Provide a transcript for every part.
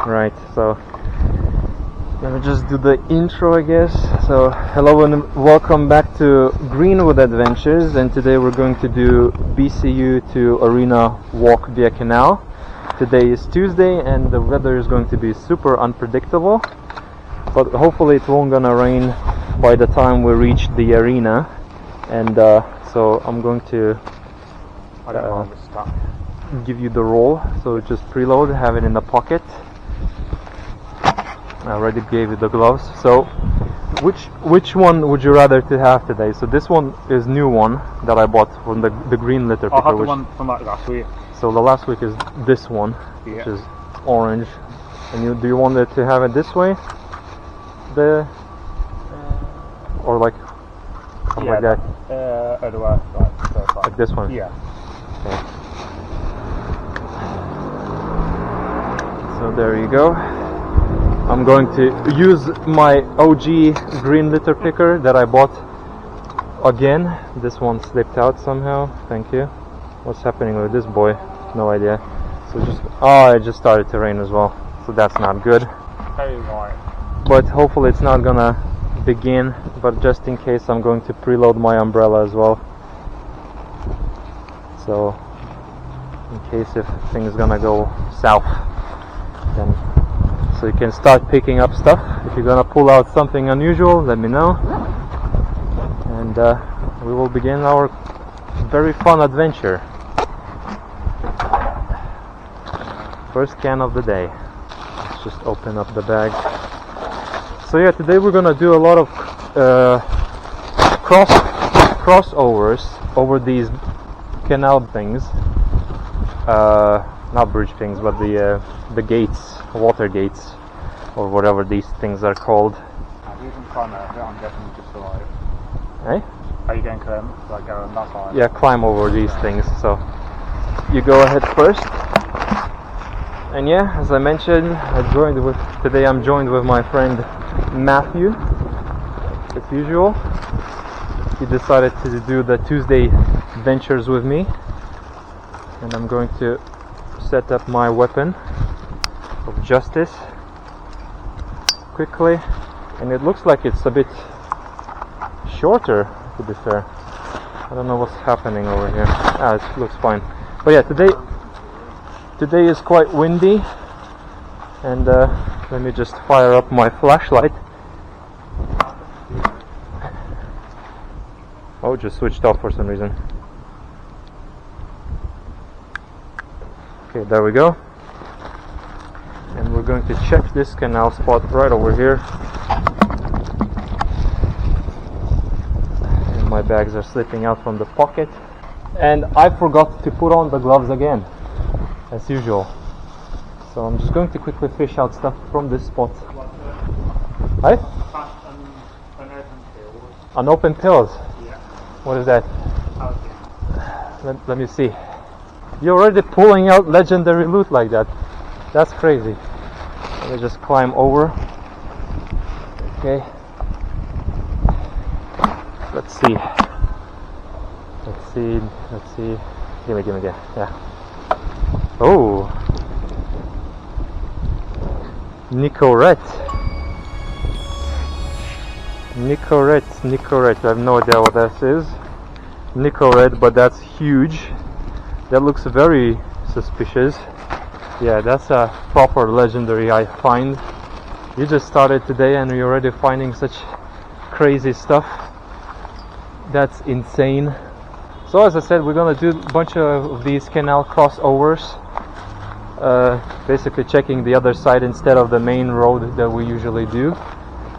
Right, so let me just do the intro, I guess. So hello and welcome back to Greenwood Adventures, and today we're going to do BCU to Arena walk via canal. Today is Tuesday and the weather is going to be super unpredictable, but hopefully it won't gonna rain by the time we reach the arena. And so I'm going to give you the roll, so just preload, have it in the pocket. I already gave you the gloves. So which one would you rather to have today? So this one is new one that I bought from the green litter picker. I had the one from like last week. So the last week is this one, which is orange. And do you want it to have it this way? Or like something like that? Otherwise, like this one? Yeah. Okay. So there you go. I'm going to use my OG green litter picker that I bought again. This one slipped out somehow. Thank you. What's happening with this boy? No idea. So it just started to rain as well. So that's not good. Very white. But hopefully it's not gonna begin. But just in case, I'm going to preload my umbrella as well. So in case if things gonna go south, then so you can start picking up stuff. If you're gonna pull out something unusual, let me know, and we will begin our very fun adventure. First can of the day. Let's just open up the bag. So yeah, today we're gonna do a lot of crossovers over these canal things. Not bridge things, but the gates, water gates, or whatever these things are called. You can climb over it, I'm definitely just alive. Eh? Are you going to like go on that side? Yeah, climb over these things. So you go ahead first. And yeah, as I mentioned, today I'm joined with my friend Matthew. As usual, he decided to do the Tuesday ventures with me, and I'm going to set up my weapon of justice quickly. And it looks like it's a bit shorter, to be fair. I don't know what's happening over here. It looks fine. But yeah, today is quite windy, and let me just fire up my flashlight. Oh, it just switched off for some reason. Okay, there we go. And we're going to check this canal spot right over here. And my bags are slipping out from the pocket. And I forgot to put on the gloves again, as usual. So I'm just going to quickly fish out stuff from this spot. Right? Unopened pills? Yeah. What is that? Let me see. You're already pulling out legendary loot like that. That's crazy. Let me just climb over. Okay. Let's see. Give me. Yeah. Oh. Nicorette. I have no idea what that is. Nicorette, but that's huge. That looks very suspicious. Yeah, that's a proper legendary, I find. You just started today and you're already finding such crazy stuff. That's insane. So as I said, we're gonna do a bunch of these canal crossovers. Basically checking the other side instead of the main road that we usually do.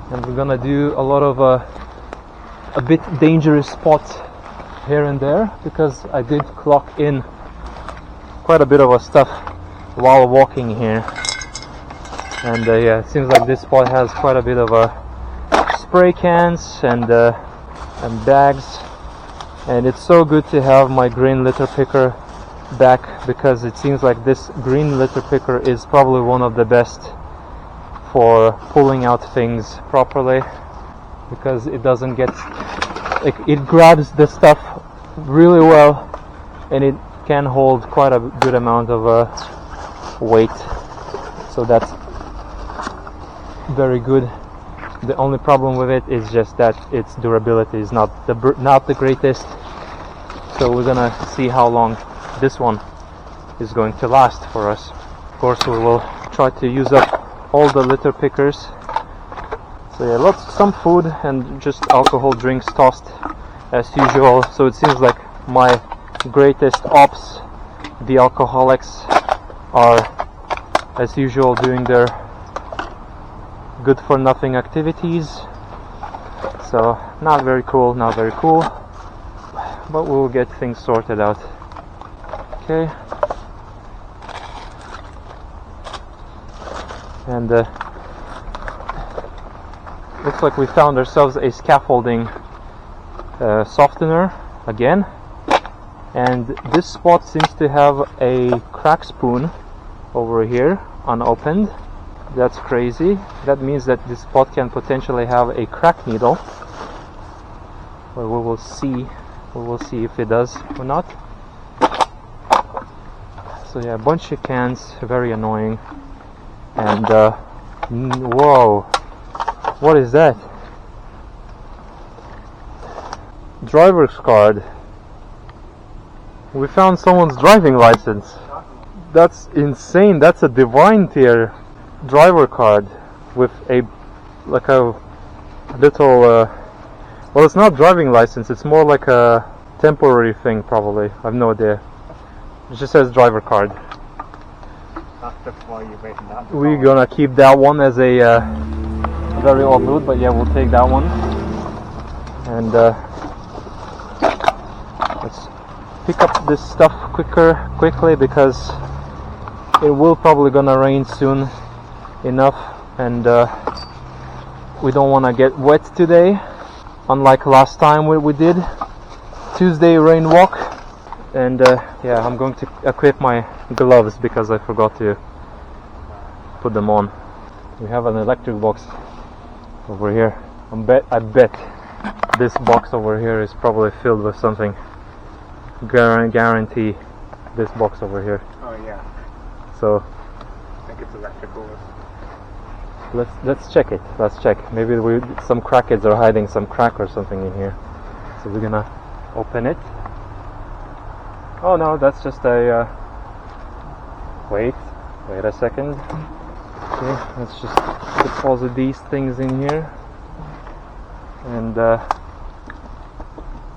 And we're gonna do a lot of a bit dangerous spots here and there, because I did clock in quite a bit of stuff while walking here. And yeah, it seems like this spot has quite a bit of spray cans and bags. And it's so good to have my green litter picker back, because it seems like this green litter picker is probably one of the best for pulling out things properly, because it doesn't get, it grabs the stuff really well, and it can hold quite a good amount of weight. So that's very good. The only problem with it is just that its durability is not the greatest. So we're gonna see how long this one is going to last for us. Of course, we will try to use up all the litter pickers. So yeah, some food and just alcohol drinks tossed as usual. So it seems like my greatest ops, the alcoholics, are as usual doing their good for nothing activities. So not very cool, but we'll get things sorted out. Okay. And looks like we found ourselves a scaffolding softener again, and this spot seems to have a crack spoon over here unopened. That's crazy. That means that this spot can potentially have a crack needle. Well, we will see if it does or not. So yeah, a bunch of cans, very annoying. And whoa, what is that? Driver's card. We found someone's driving license. That's insane. That's a divine tier driver card with a little well, it's not driving license, it's more like a temporary thing probably. I have no idea. It just says driver card. That's just why you're waiting that. We're gonna keep that one as a very old loot, but yeah, we'll take that one. And let's pick up this stuff quickly because it will probably gonna rain soon enough, and we don't want to get wet today, unlike last time we did Tuesday rain walk. And yeah, I'm going to equip my gloves because I forgot to put them on. We have an electric box over here. I bet this box over here is probably filled with something. Guarantee this box over here. Oh yeah. So I think it's electrical. let's check it. Let's check. Maybe some crackheads are hiding some crack or something in here. So we're gonna open it. Oh no, that's just a wait a second. Okay, let's just deposit these things in here. And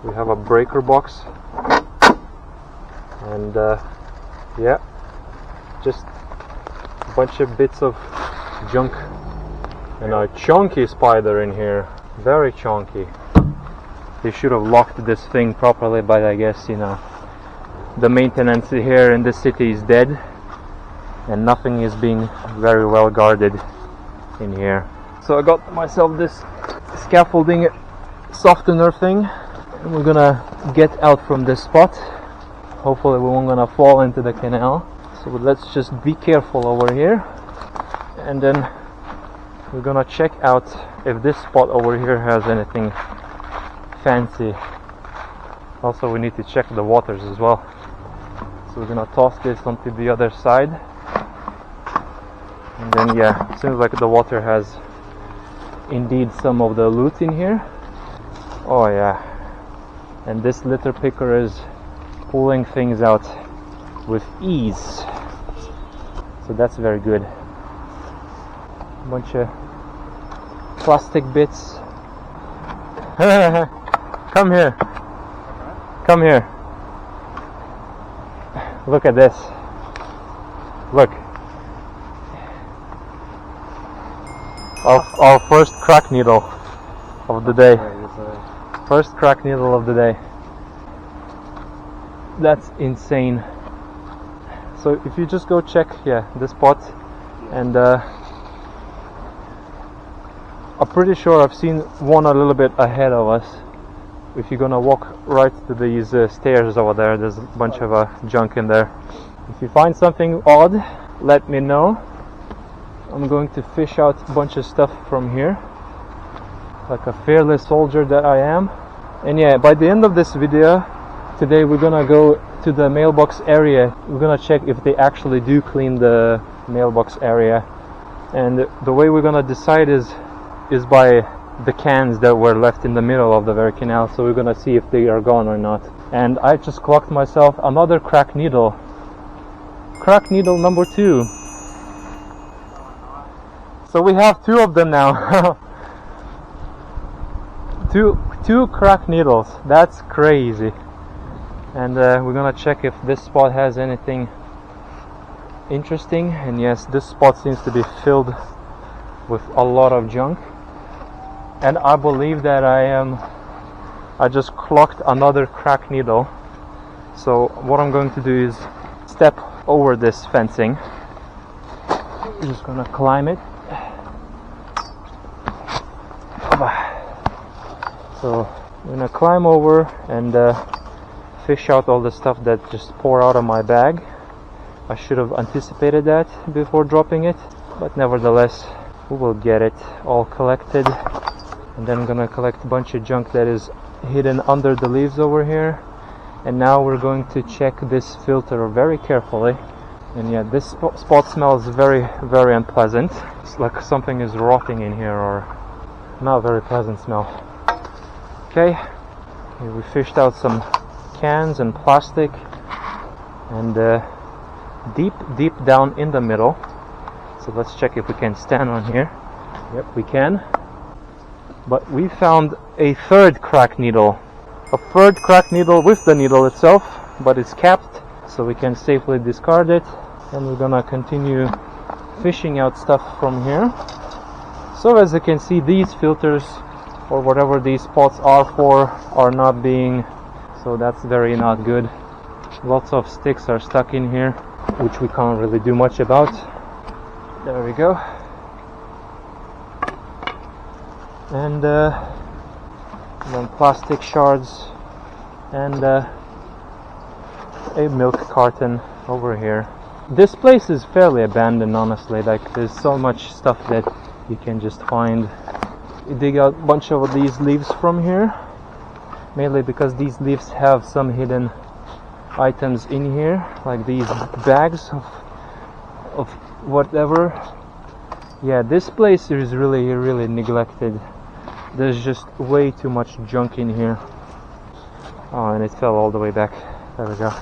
we have a breaker box. And yeah, just a bunch of bits of junk. And a chunky spider in here, very chunky. They should have locked this thing properly, but I guess, you know, the maintenance here in the city is dead and nothing is being very well guarded in here. So I got myself this scaffolding softener thing, and we're gonna get out from this spot. Hopefully we won't gonna fall into the canal. So let's just be careful over here, and then we're gonna check out if this spot over here has anything fancy. Also, we need to check the waters as well. So we're gonna toss this onto the other side, and then yeah, it seems like the water has indeed some of the loot in here. Oh yeah, and this litter picker is pulling things out with ease, so that's very good. A bunch of plastic bits. Come here. Come here. Look at this. Look. Our first crack needle of the day. First crack needle of the day. That's insane. So if you just go check, yeah, this spot, and I'm pretty sure I've seen one a little bit ahead of us. If you're gonna walk right to these stairs over there, there's a bunch of junk in there. If you find something odd, let me know. I'm going to fish out a bunch of stuff from here, like a fearless soldier that I am. And yeah, by the end of this video today, we're gonna go to the mailbox area. We're gonna check if they actually do clean the mailbox area, And the way we're gonna decide is by the cans that were left in the middle of the very canal. So we're gonna see if they are gone or not. And I just clocked myself another crack needle. Crack needle number 2. So we have 2 of them now. two crack needles. That's crazy. And we're gonna check if this spot has anything interesting. And yes, this spot seems to be filled with a lot of junk. And I believe that I just clocked another crack needle. So what I'm going to do is step over this fencing. I'm just gonna climb it. So I'm gonna climb over and fish out all the stuff that just pour out of my bag. I should have anticipated that before dropping it, but nevertheless we will get it all collected. And then I'm gonna collect a bunch of junk that is hidden under the leaves over here. And now we're going to check this filter very carefully. And yeah, this spot smells very, very unpleasant. It's like something is rotting in here, or not a very pleasant smell. Okay, here we fished out some cans and plastic, and deep down in the middle. So let's check if we can stand on here. Yep, we can. But we found a third crack needle. A third crack needle with the needle itself, but it's capped, so we can safely discard it. And we're gonna continue fishing out stuff from here. So as you can see, these filters, or whatever these spots are for, are not being, so that's very not good. Lots of sticks are stuck in here, which we can't really do much about. There we go. And then plastic shards and a milk carton over here. This place is fairly abandoned, honestly. Like, there's so much stuff that you can just find. You dig out a bunch of these leaves from here, mainly because these leaves have some hidden items in here, like these bags of whatever. Yeah, this place is really neglected. There's just way too much junk in here. Oh, and it fell all the way back. There we go.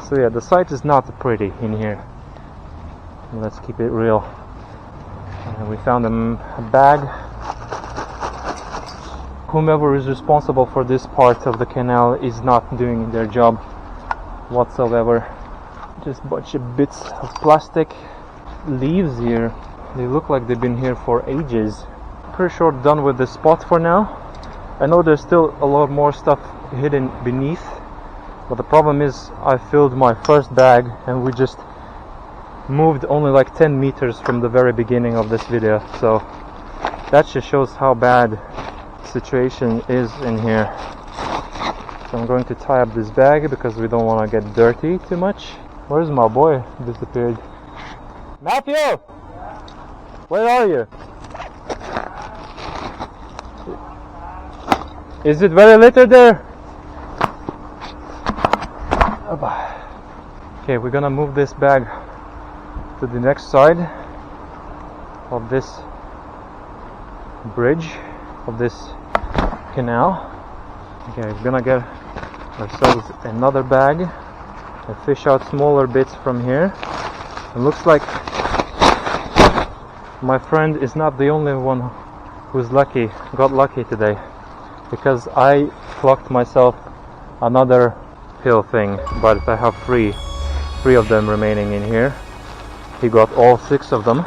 So yeah, the site is not pretty in here. Let's keep it real. And we found a bag. Whomever is responsible for this part of the canal is not doing their job whatsoever. Just a bunch of bits of plastic. Leaves here. They look like they've been here for ages. Pretty sure done with this spot for now. I know there's still a lot more stuff hidden beneath, but the problem is I filled my first bag and we just moved only like 10 meters from the very beginning of this video. So that just shows how bad the situation is in here. So I'm going to tie up this bag because we don't want to get dirty too much. Where's my boy? Disappeared. Matthew! Where are you? Is it very littered there? Okay, we're gonna move this bag to the next side of this bridge, of this canal. Okay, we're gonna get ourselves another bag and fish out smaller bits from here. It looks like my friend is not the only one who's got lucky today, because I clocked myself another pill thing, but I have three of them remaining in here. He got all 6 of them,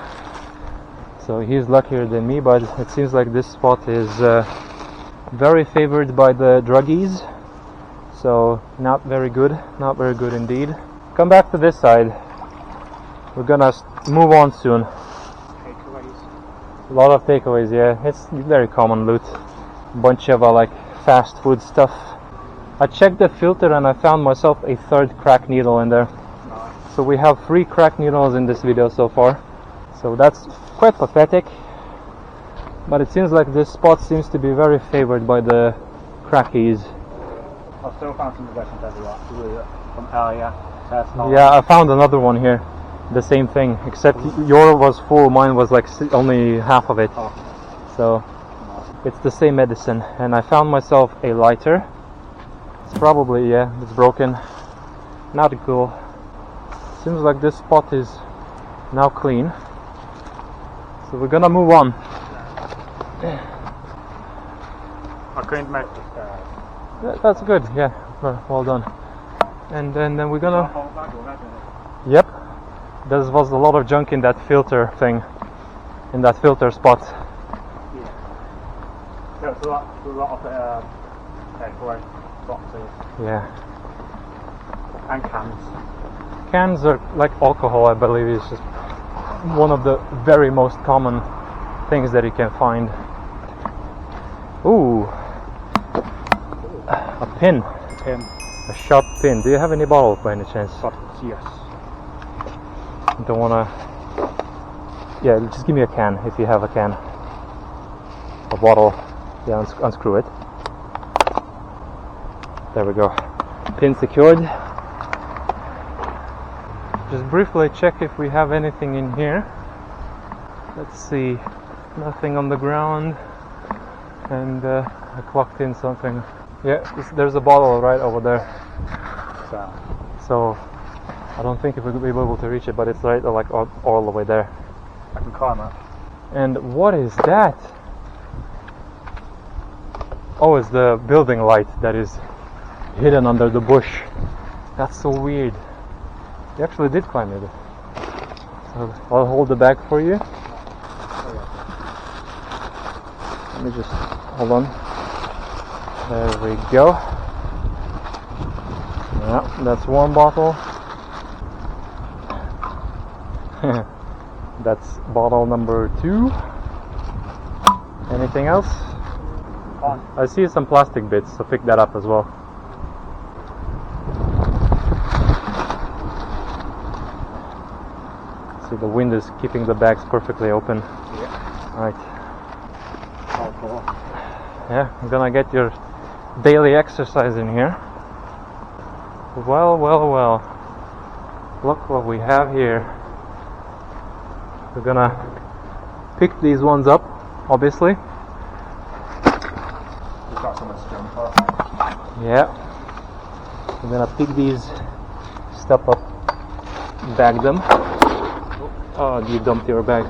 so he's luckier than me. But it seems like this spot is very favored by the druggies, so not very good indeed. Come back to this side. We're gonna move on soon. A lot of takeaways, yeah. It's very common loot. Bunch of like fast food stuff. I checked the filter and I found myself a third crack needle in there. So we have 3 crack needles in this video so far. So that's quite pathetic. But it seems like this spot seems to be very favored by the crackies. I've still found some possessions everywhere from earlier. Yeah, I found another one here. the same thing, except your was full, mine was like only half of it. Oh. So it's the same medicine. And I found myself a lighter. It's probably, yeah, it's broken. Not cool. Seems like this spot is now clean. So we're gonna move on. I couldn't make it. That's good, yeah, well done. And then we're gonna... Yep, there was a lot of junk in that filter thing, in that filter spot. Yeah. There's a lot of takeaway boxes. Yeah. And cans. Cans are like alcohol, I believe, is just one of the very most common things that you can find. Ooh, a pin. A sharp pin. Do you have any bottle by any chance? Yes. Don't wanna... Yeah, just give me a can if you have a can. A bottle. Yeah, unscrew it. There we go. Pin secured. Just briefly check if we have anything in here. Let's see. Nothing on the ground. And I clocked in something. Yeah, there's a bottle right over there. So I don't think if we'll be able to reach it, but it's right like all the way there. I can climb up. And what is that? Oh, it's the building light that is hidden under the bush. That's so weird. You actually did climb it. So I'll hold the bag for you. Let me just hold on. There we go. Yeah, that's one bottle. That's bottle number 2. Anything else? I see some plastic bits, so pick that up as well. See, the wind is keeping the bags perfectly open. Yeah. Right. Oh, cool. Yeah, I'm gonna get your daily exercise in here. Well. Look what we have here. We're gonna pick these ones up, obviously. We've got so much junk for it. Yeah. We're gonna pick these, step up, bag them. Oh, you dumped your bag.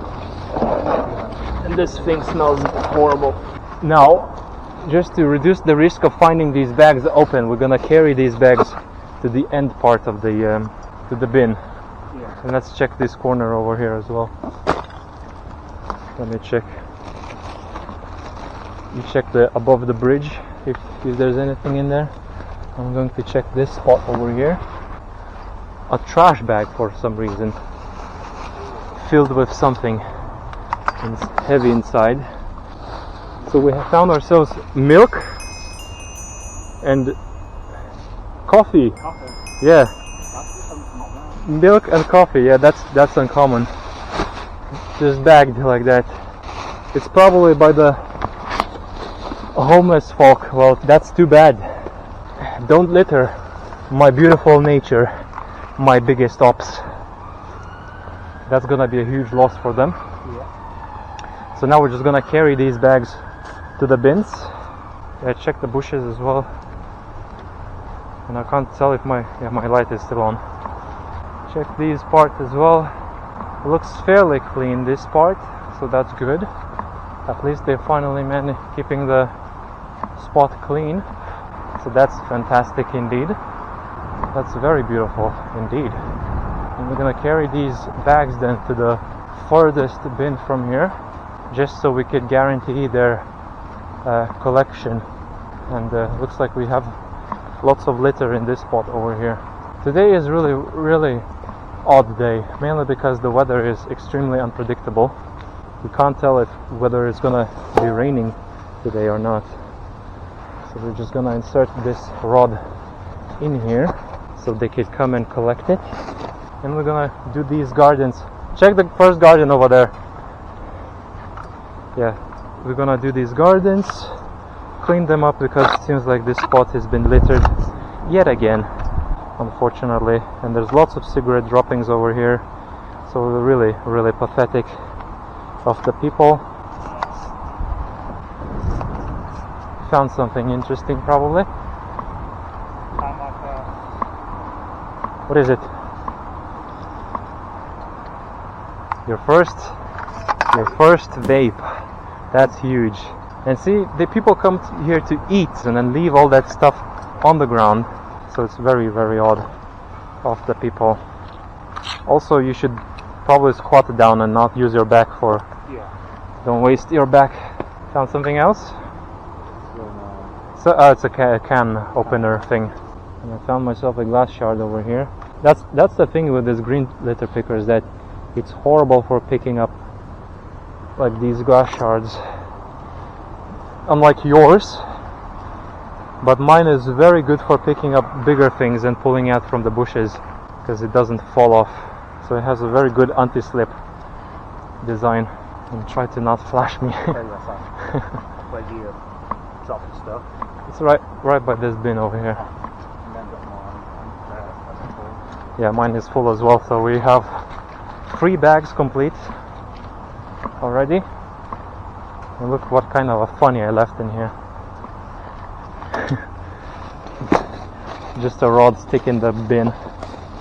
And this thing smells horrible. Now, just to reduce the risk of finding these bags open, we're gonna carry these bags to the end part of the to the bin. Yeah. And let's check this corner over here as well. Let me check. You check the above the bridge if there's anything in there. I'm going to check this spot over here. A trash bag for some reason, filled with something. It's heavy inside. So we have found ourselves milk and coffee. Yeah, milk and coffee. Yeah, that's uncommon. Just bagged like that. It's probably by the homeless folk. Well, that's too bad. Don't litter my beautiful nature, my biggest ops. That's gonna be a huge loss for them. Yeah. So now we're just gonna carry these bags to the bins. Yeah, check the bushes as well. And I can't tell if my light is still on. Check these part as well. It looks fairly clean, this part, so that's good. At least they finally managed keeping the spot clean. So that's fantastic indeed. That's very beautiful indeed. And we're gonna carry these bags then to the furthest bin from here, just so we could guarantee their collection. And looks like we have lots of litter in this spot over here. Today is really odd day, mainly because the weather is extremely unpredictable. We can't tell if whether it's gonna be raining today or not. So we're just gonna insert this rod in here so they could come and collect it. And we're gonna do these gardens. Check the first garden over there. Yeah, we're gonna do these gardens, clean them up, because it seems like this spot has been littered yet again, unfortunately. And there's lots of cigarette droppings over here. So really, really pathetic of the people. Found something interesting, probably. What is it? Your first vape. That's huge. And see, the people come here to eat and then leave all that stuff on the ground. So it's very, very odd of the people. Also, you should probably squat down and not use your back for. Yeah. Don't waste your back. Found something else? So it's a can opener thing. And I found myself a glass shard over here. That's the thing with this green litter picker, is that it's horrible for picking up like these glass shards. Unlike yours, but mine is very good for picking up bigger things and pulling out from the bushes because it doesn't fall off. So it has a very good anti-slip design. And try to not flash me. Where you drop the stuff. It's right by this bin over here. And then got more. Yeah, mine is full as well. So we have 3 bags complete already. And look what kind of a funny I left in here. Just a rod stick in the bin.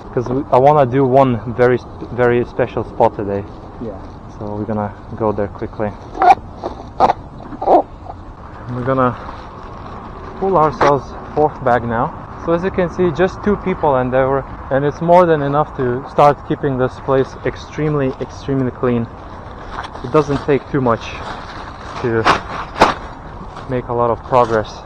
Because I want to do one very, very special spot today. Yeah. So we're gonna go there quickly. We're gonna pull ourselves 4th bag now. So as you can see, just 2 people and it's more than enough to start keeping this place extremely, extremely clean. It doesn't take too much to make a lot of progress.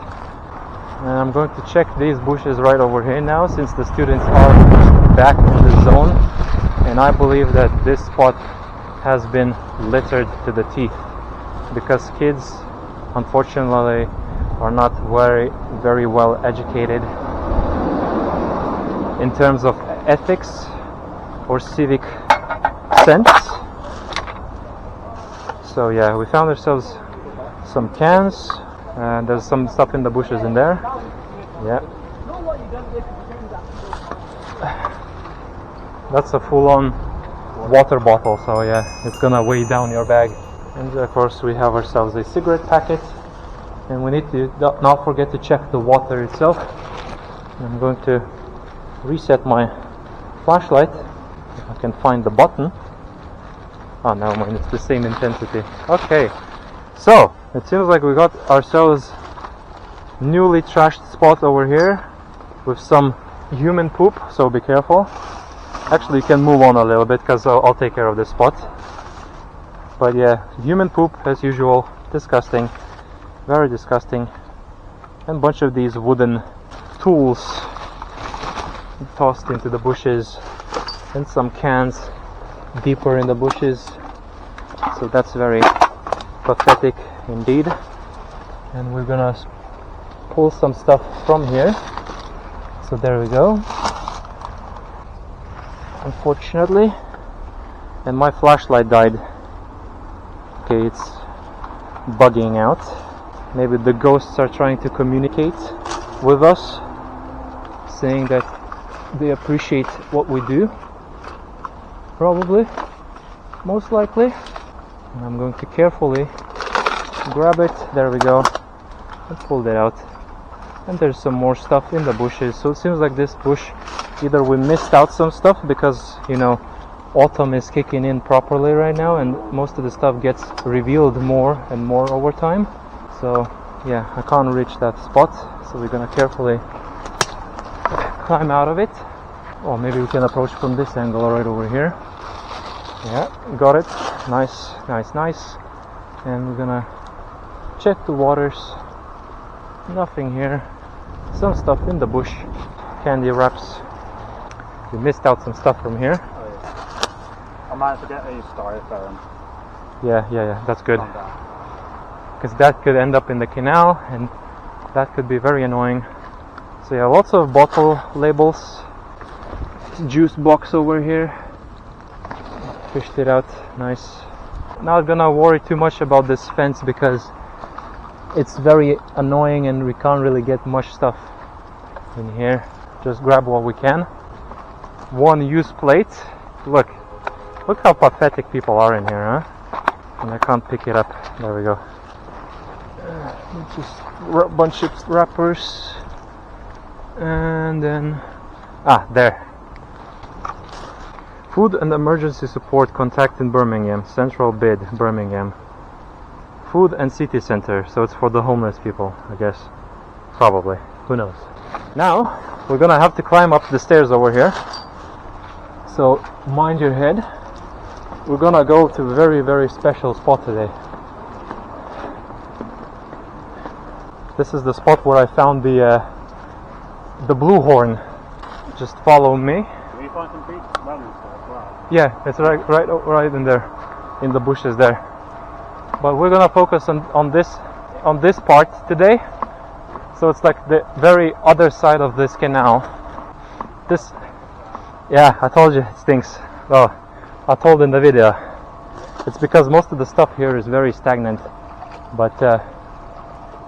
And I'm going to check these bushes right over here now, since the students are back in the zone, and I believe that this spot has been littered to the teeth because kids unfortunately are not very well educated in terms of ethics or civic sense. So yeah, we found ourselves some cans, and there's some stuff in the bushes in there. Yeah, that's a full-on water bottle, so yeah, it's gonna weigh down your bag. And of course we have ourselves a cigarette packet, and we need to not forget to check the water itself. I'm going to reset my flashlight if I can find the button. Oh, never mind, it's the same intensity. Okay, so it seems like we got ourselves newly trashed spot over here with some human poop, so be careful. Actually, you can move on a little bit because I'll take care of this spot. But yeah, human poop as usual, disgusting, very disgusting. And a bunch of these wooden tools tossed into the bushes, and some cans deeper in the bushes. So that's very pathetic indeed. And we're gonna pull some stuff from here. So there we go. Unfortunately, and my flashlight died. Okay, it's bugging out. Maybe the ghosts are trying to communicate with us, saying that they appreciate what we do. Probably, most likely. And I'm going to carefully grab it. There we go. And pull that out. And there's some more stuff in the bushes. So it seems like this bush, either we missed out some stuff because, you know, autumn is kicking in properly right now, and most of the stuff gets revealed more and more over time. So yeah, I can't reach that spot, so we're gonna carefully climb out of it. Or maybe we can approach from this angle right over here. Yeah, got it. Nice, nice, nice. And we're gonna check the waters. Nothing here. Some stuff in the bush. Candy wraps. We missed out some stuff from here. Oh, yeah. I managed to get a styrofoam. Yeah, that's good. Because that could end up in the canal, and that could be very annoying. So yeah, lots of bottle labels. Juice box over here. Fished it out. Nice. Not gonna worry too much about this fence because it's very annoying and we can't really get much stuff in here. Just grab what we can. One use plate. Look, Look how pathetic people are in here, huh? And I can't pick it up. There we go. Just a bunch of wrappers. And then... Ah, there. Food and emergency support contact in Birmingham. Central bid, Birmingham. Food and city center. So it's for the homeless people, I guess. Probably. Who knows? Now, we're gonna have to climb up the stairs over here. So, mind your head. We're gonna go to a very, very special spot today. This is the spot where I found the blue horn. Just follow me. Can you find some big runners as well? Yeah, it's right in there, in the bushes there. But we're gonna focus on this part today. So it's like the very other side of this canal. This, yeah, I told you it stinks. Oh, I told in the video. It's because most of the stuff here is very stagnant. But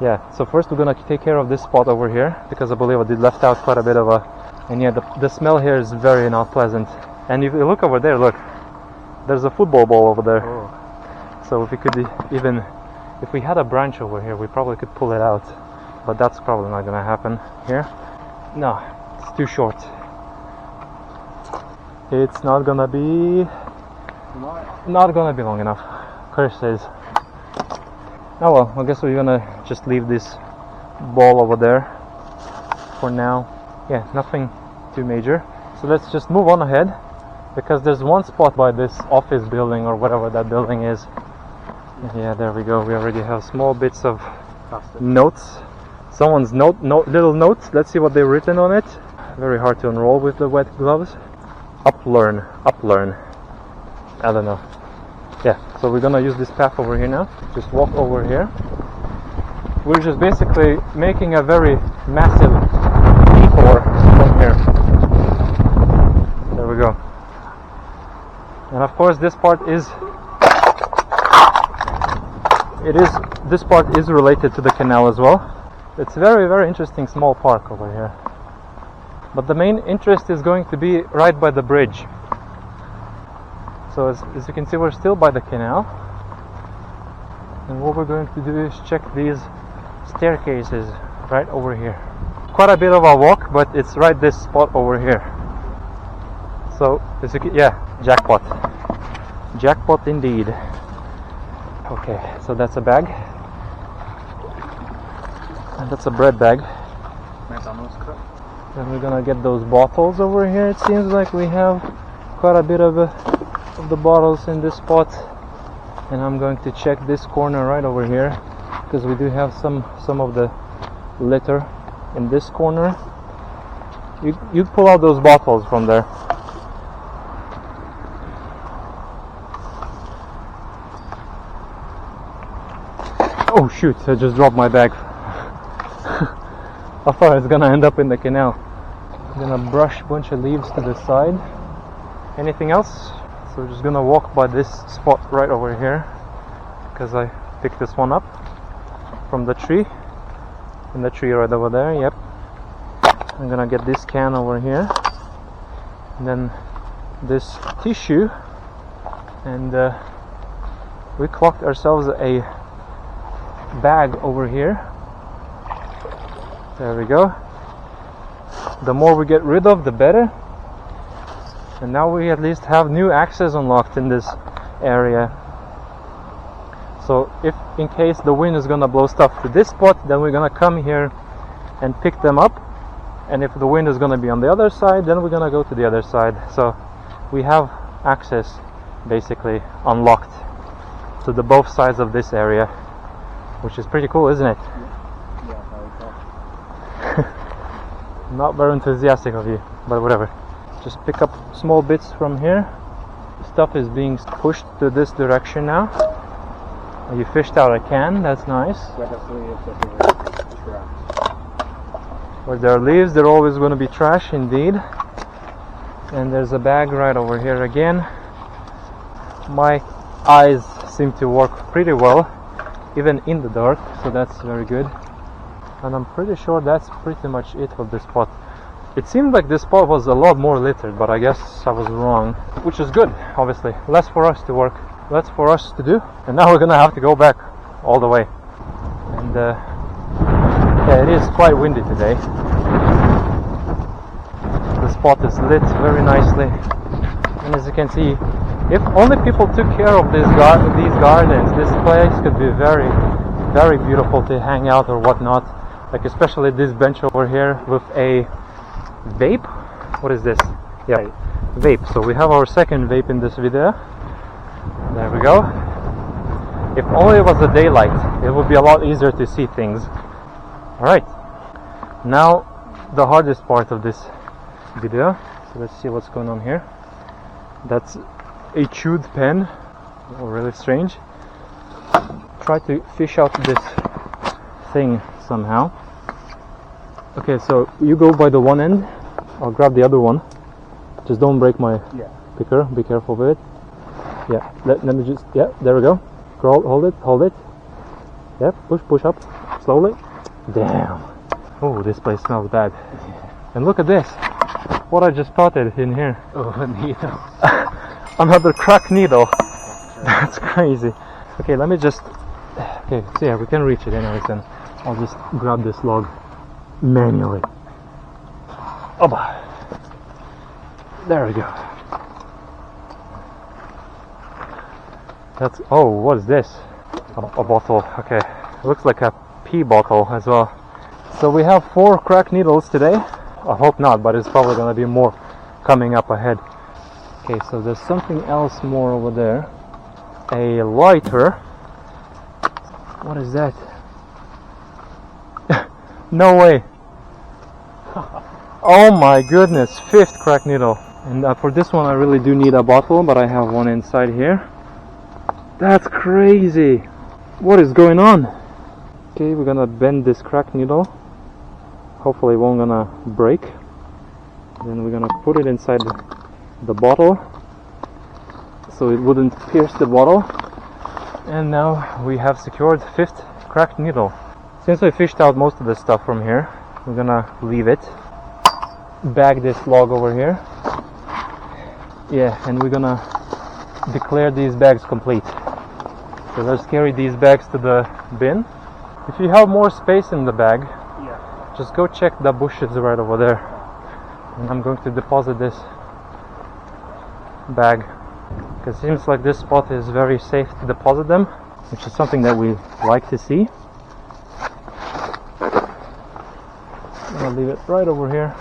yeah, so first we're gonna take care of this spot over here because I believe I did left out quite a bit of a. And yeah, the smell here is very not pleasant. And if you look over there, look, there's a football ball over there. Oh. So if we could even, if we had a branch over here, we probably could pull it out. But that's probably not gonna happen here. No, it's too short. It's not gonna be long enough. Chris says. Oh well, I guess we're gonna just leave this ball over there for now. Yeah, nothing too major. So let's just move on ahead because there's one spot by this office building or whatever that building is. Yeah, there we go. We already have small bits of notes. Someone's little notes. Let's see what they've written on it. Very hard to unroll with the wet gloves. Uplearn. I don't know. Yeah, so we're gonna use this path over here now. Just walk over here. We're just basically making a very massive detour from here. There we go. And of course this part is this part is related to the canal as well. It's a very, very interesting small park over here. But the main interest is going to be right by the bridge. So as you can see, we're still by the canal. And what we're going to do is check these staircases right over here. Quite a bit of a walk, but it's right this spot over here. So, as you can, yeah, jackpot. Jackpot indeed. Okay, so that's a bag. And that's a bread bag. And we're gonna get those bottles over here. It seems like we have quite a bit of the bottles in this spot. And I'm going to check this corner right over here because we do have some of the litter in this corner. You pull out those bottles from there. Oh shoot, I just dropped my bag. I thought it's gonna end up in the canal. I'm gonna brush a bunch of leaves to the side. Anything else? So we're just gonna walk by this spot right over here because I picked this one up from the tree. In the tree right over there, yep. I'm gonna get this can over here. And then this tissue. And we clocked ourselves a bag over here. There we go. The more we get rid of, the better. And now we at least have new access unlocked in this area. So if in case the wind is gonna blow stuff to this spot, then we're gonna come here and pick them up. And if the wind is gonna be on the other side, then we're gonna go to the other side. So we have access basically unlocked to the both sides of this area, which is pretty cool, isn't it? Yeah, very cool. Not very enthusiastic of you, but whatever. Just pick up small bits from here. Stuff is being pushed to this direction now. You fished out a can, that's nice. Where there are leaves, there are always going to be trash indeed. And there's a bag right over here again. My eyes seem to work pretty well, even in the dark, so that's very good. And I'm pretty sure that's pretty much it for this spot. It seemed like this spot was a lot more littered, but I guess I was wrong, which is good, obviously. Less for us to work, less for us to do, and now we're gonna have to go back all the way. And yeah, it is quite windy today. The spot is lit very nicely, and as you can see, if only people took care of these gardens, this place could be very, very beautiful to hang out or whatnot. Like especially this bench over here with a vape. What is this? Yeah, vape. So we have our second vape in this video. There we go. If only it was the daylight, it would be a lot easier to see things. Alright, now the hardest part of this video. So let's see what's going on here. That's a chewed pen. Oh, really strange. Try to fish out this thing somehow. Okay, so you go by the one end, I'll grab the other one. Just don't break my picker, be careful with it. Yeah, let me just, yeah, there we go. Hold it. Yeah, push up, slowly. Damn. Oh, this place smells bad. And look at this. What I just spotted in here. Oh, a needle. Another crack needle. That's crazy. Okay, let me just, okay, so yeah, we can reach it anyways then. I'll just grab this log manually. Oh, there we go. That's, oh, what is this? A bottle, okay. It looks like a pee bottle as well. So we have 4 crack needles today. I hope not, but it's probably gonna be more coming up ahead. Okay, so there's something else more over there. A lighter. What is that? No way. Oh my goodness, 5th crack needle. And for this one I really do need a bottle, but I have one inside here. That's crazy. What is going on? Okay, we're gonna bend this crack needle. Hopefully it won't gonna break. Then we're gonna put it inside the bottle so it wouldn't pierce the bottle. And now we have secured 5th cracked needle. Since I fished out most of the stuff from here, we're gonna leave it. Bag this log over here. Yeah, and we're gonna declare these bags complete. So let's carry these bags to the bin. If you have more space in the bag, just go check the bushes right over there. And I'm going to deposit this bag, because it seems like this spot is very safe to deposit them, which is something that we like to see. I'll leave it right over here.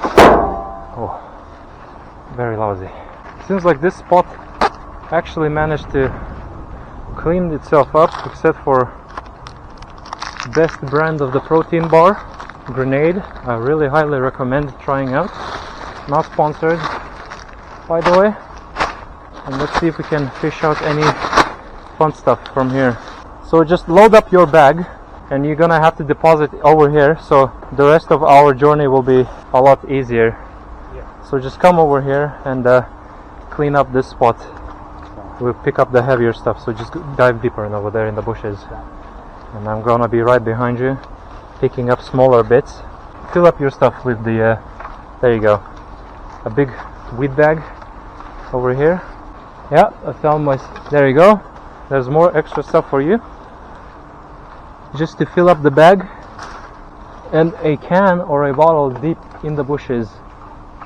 Oh, very lousy. Seems like this spot actually managed to clean itself up, except for best brand of the protein bar, Grenade. I really highly recommend trying out. Not sponsored, by the way. And let's see if we can fish out any fun stuff from here. So just load up your bag, and you're gonna have to deposit over here, so the rest of our journey will be a lot easier. So just come over here and clean up this spot. We'll pick up the heavier stuff, so just dive deeper in over there in the bushes. And I'm gonna be right behind you, picking up smaller bits. Fill up your stuff with the, there you go, a big weed bag over here. Yeah, I found my, there you go. There's more extra stuff for you. Just to fill up the bag, and a can or a bottle deep in the bushes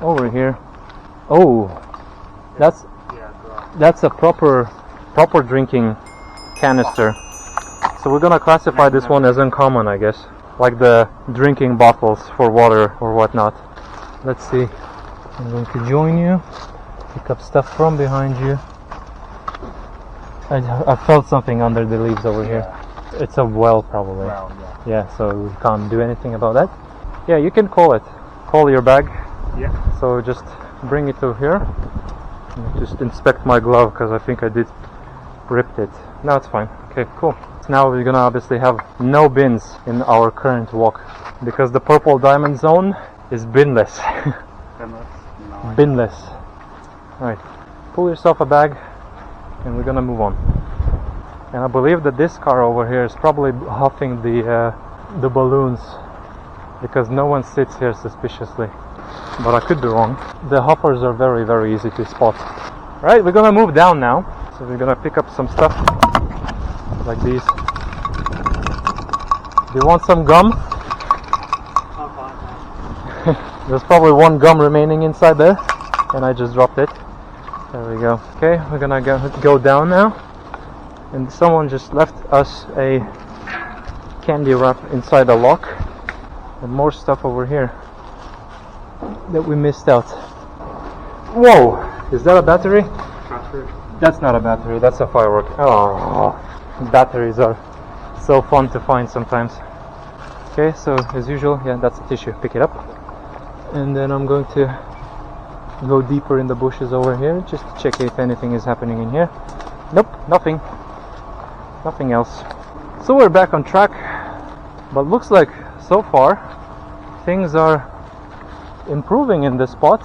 over here. Oh, that's a proper drinking canister. So we're gonna classify this one as uncommon, I guess, like the drinking bottles for water or whatnot. Let's see. I'm going to join you, pick up stuff from behind you. I felt something under the leaves over here. It's a well, probably. Yeah, so we can't do anything about that. Yeah, you can call it. Call your bag. Yeah. So just bring it to here. Just inspect my glove, because I think I did ripped it. No, it's fine. Okay, cool. So now we're gonna obviously have no bins in our current walk, because the purple diamond zone is binless. Binless. Alright, pull yourself a bag, and we're gonna move on. And I believe that this car over here is probably huffing the balloons, because no one sits here suspiciously. but I could be wrong. The hoppers are very, very easy to spot. Right, we're gonna move down now. So we're gonna pick up some stuff like these. Do you want some gum? There's probably one gum remaining inside there, and I just dropped it. There we go. Okay, we're gonna go down now, and someone just left us a candy wrap inside the lock, and more stuff over here that we missed out. Whoa! Is that a battery? That's not a battery, that's a firework. Oh, batteries are so fun to find sometimes. Okay, so as usual, yeah, that's a tissue. Pick it up. And then I'm going to go deeper in the bushes over here just to check if anything is happening in here. Nope, nothing. Nothing else. So we're back on track, but looks like so far things are improving in this spot.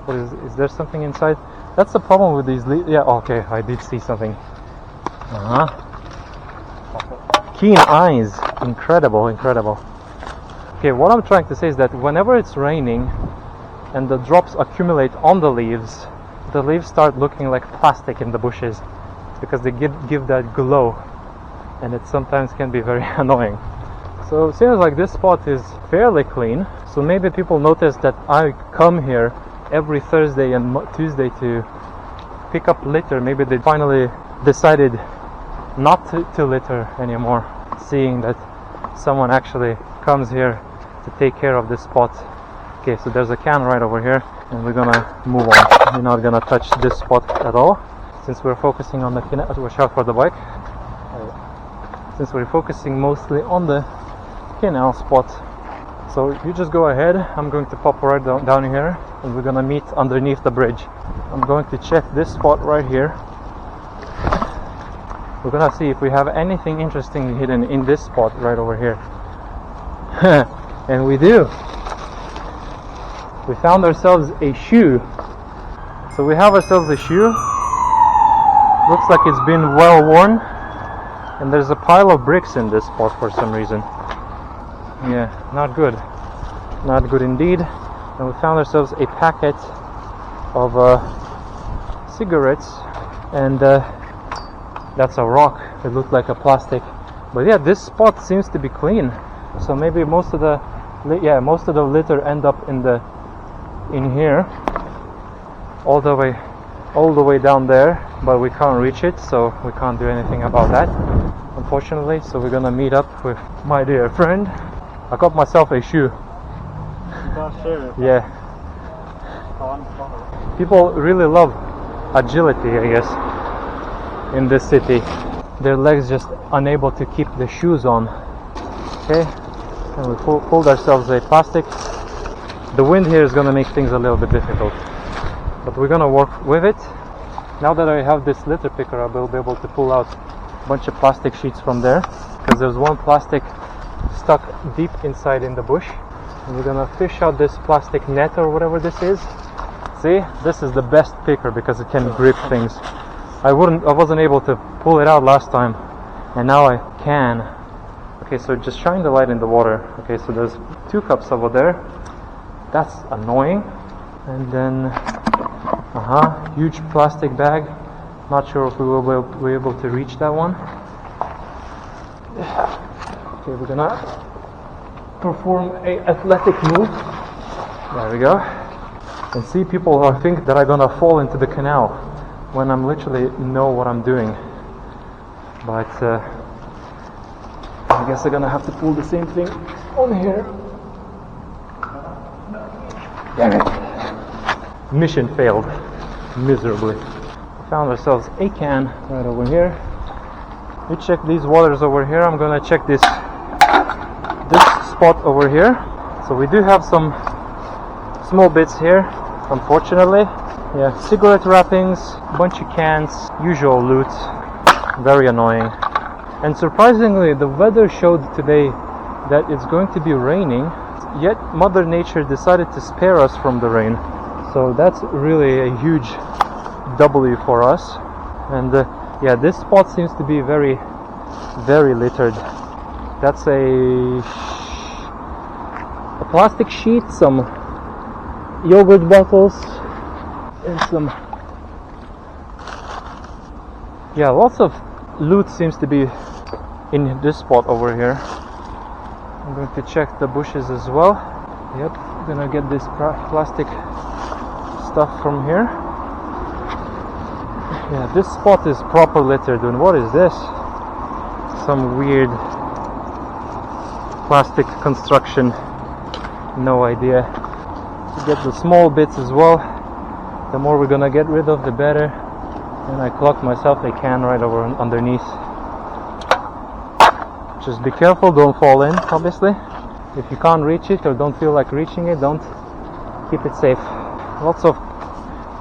What is there something inside? That's the problem with these yeah, okay, I did see something. Keen eyes. Incredible, incredible. Okay, what I'm trying to say is that whenever it's raining and the drops accumulate on the leaves start looking like plastic in the bushes because they give that glow, and it sometimes can be very annoying. So it seems like this spot is fairly clean, so maybe people notice that I come here every Thursday and Tuesday to pick up litter. Maybe they finally decided not to litter anymore, seeing that someone actually comes here to take care of this spot. Okay, so there's a can right over here, and we're gonna move on. We're not gonna touch this spot at all, since we're focusing on the canal. Watch out for the bike. Since we're focusing mostly on the canal spot. So you just go ahead. I'm going to pop right down here, and we're gonna meet underneath the bridge. I'm going to check this spot right here. We're gonna see if we have anything interesting hidden in this spot right over here. And we do. We found ourselves a shoe. So we have ourselves a shoe. Looks like it's been well worn. And there's a pile of bricks in this spot for some reason. Yeah, not good. Not good indeed. And we found ourselves a packet of cigarettes. And that's a rock. It looked like a plastic. But yeah, this spot seems to be clean. So maybe most of the litter end up in here, all the way down there, but we can't reach it, so we can't do anything about that, unfortunately. So we're gonna meet up with my dear friend. I got myself a shoe. Yeah. People really love agility, I guess, in this city. Their legs just unable to keep the shoes on. Okay, and we pulled ourselves a plastic. The wind here is going to make things a little bit difficult, but we're going to work with it. Now that I have this litter picker, I will be able to pull out a bunch of plastic sheets from there, because there's one plastic stuck deep inside in the bush. And we're going to fish out this plastic net or whatever this is. See, this is the best picker because it can grip things. I wasn't able to pull it out last time, and now I can. Okay, so just shine the light in the water. Okay, so there's 2 cups over there. That's annoying. And then, huge plastic bag. Not sure if we will be able to reach that one. Okay, we're gonna perform a athletic move. There we go. And see, people think that I'm gonna fall into the canal when I'm literally know what I'm doing. But I guess I'm gonna have to pull the same thing on here. Damn it. Mission failed miserably. We found ourselves a can right over here. We check these waters over here. I'm gonna check this spot over here. So we do have some small bits here, unfortunately. Yeah, cigarette wrappings, bunch of cans, usual loot. Very annoying. And surprisingly, the weather showed today that it's going to be raining, yet Mother Nature decided to spare us from the rain. So that's really a huge W for us. And yeah, this spot seems to be very, very littered. That's a plastic sheet, some yogurt bottles and some, yeah, lots of loot seems to be in this spot over here. I'm going to check the bushes as well. Yep, I'm gonna get this plastic stuff from here. Yeah, this spot is proper littered. And what is this? Some weird plastic construction. No idea. To get the small bits as well. The more we're gonna get rid of, the better. And I clocked myself a can right over underneath. Just be careful, don't fall in, obviously. If you can't reach it or don't feel like reaching it, don't. Keep it safe. Lots of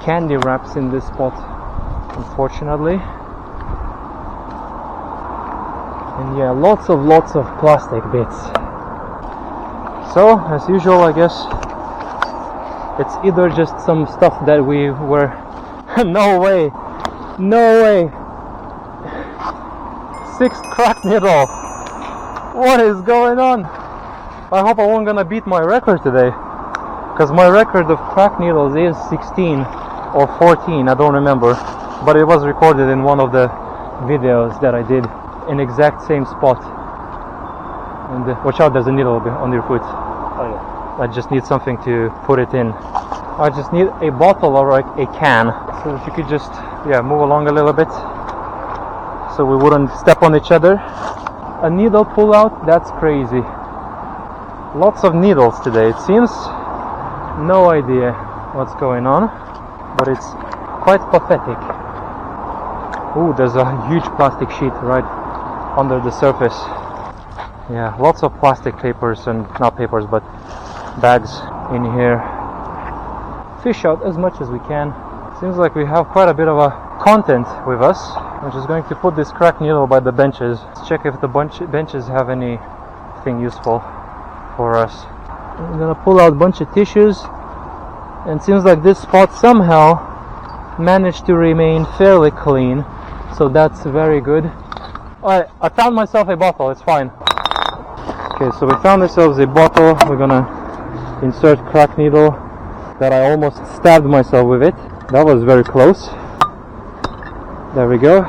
candy wraps in this spot, unfortunately. And yeah, lots of plastic bits. So, as usual, I guess it's either just some stuff that we were... No way! No way! 6th crack needle! What is going on? I hope I won't gonna beat my record today, because my record of crack needles is 16 or 14, I don't remember, but it was recorded in one of the videos that I did in exact same spot. And watch out, there's a needle on your foot. Oh yeah. I just need something to put it in. I just need a bottle or like a can. So if you could just, yeah, move along a little bit so we wouldn't step on each other. A needle pull out, that's crazy. Lots of needles today, it seems. No idea what's going on, but it's quite pathetic. Ooh, there's a huge plastic sheet right under the surface. Yeah, lots of plastic papers, and not papers, but bags in here. Fish out as much as we can. Seems like we have quite a bit of a content with us. I'm just going to put this crack needle by the benches. Let's check if the benches have anything useful for us. I'm gonna pull out a bunch of tissues, and seems like this spot somehow managed to remain fairly clean, so that's very good. Alright, I found myself a bottle, it's fine. Okay, so we found ourselves a bottle. We're gonna insert crack needle. That I almost stabbed myself with it. That was very close. There we go.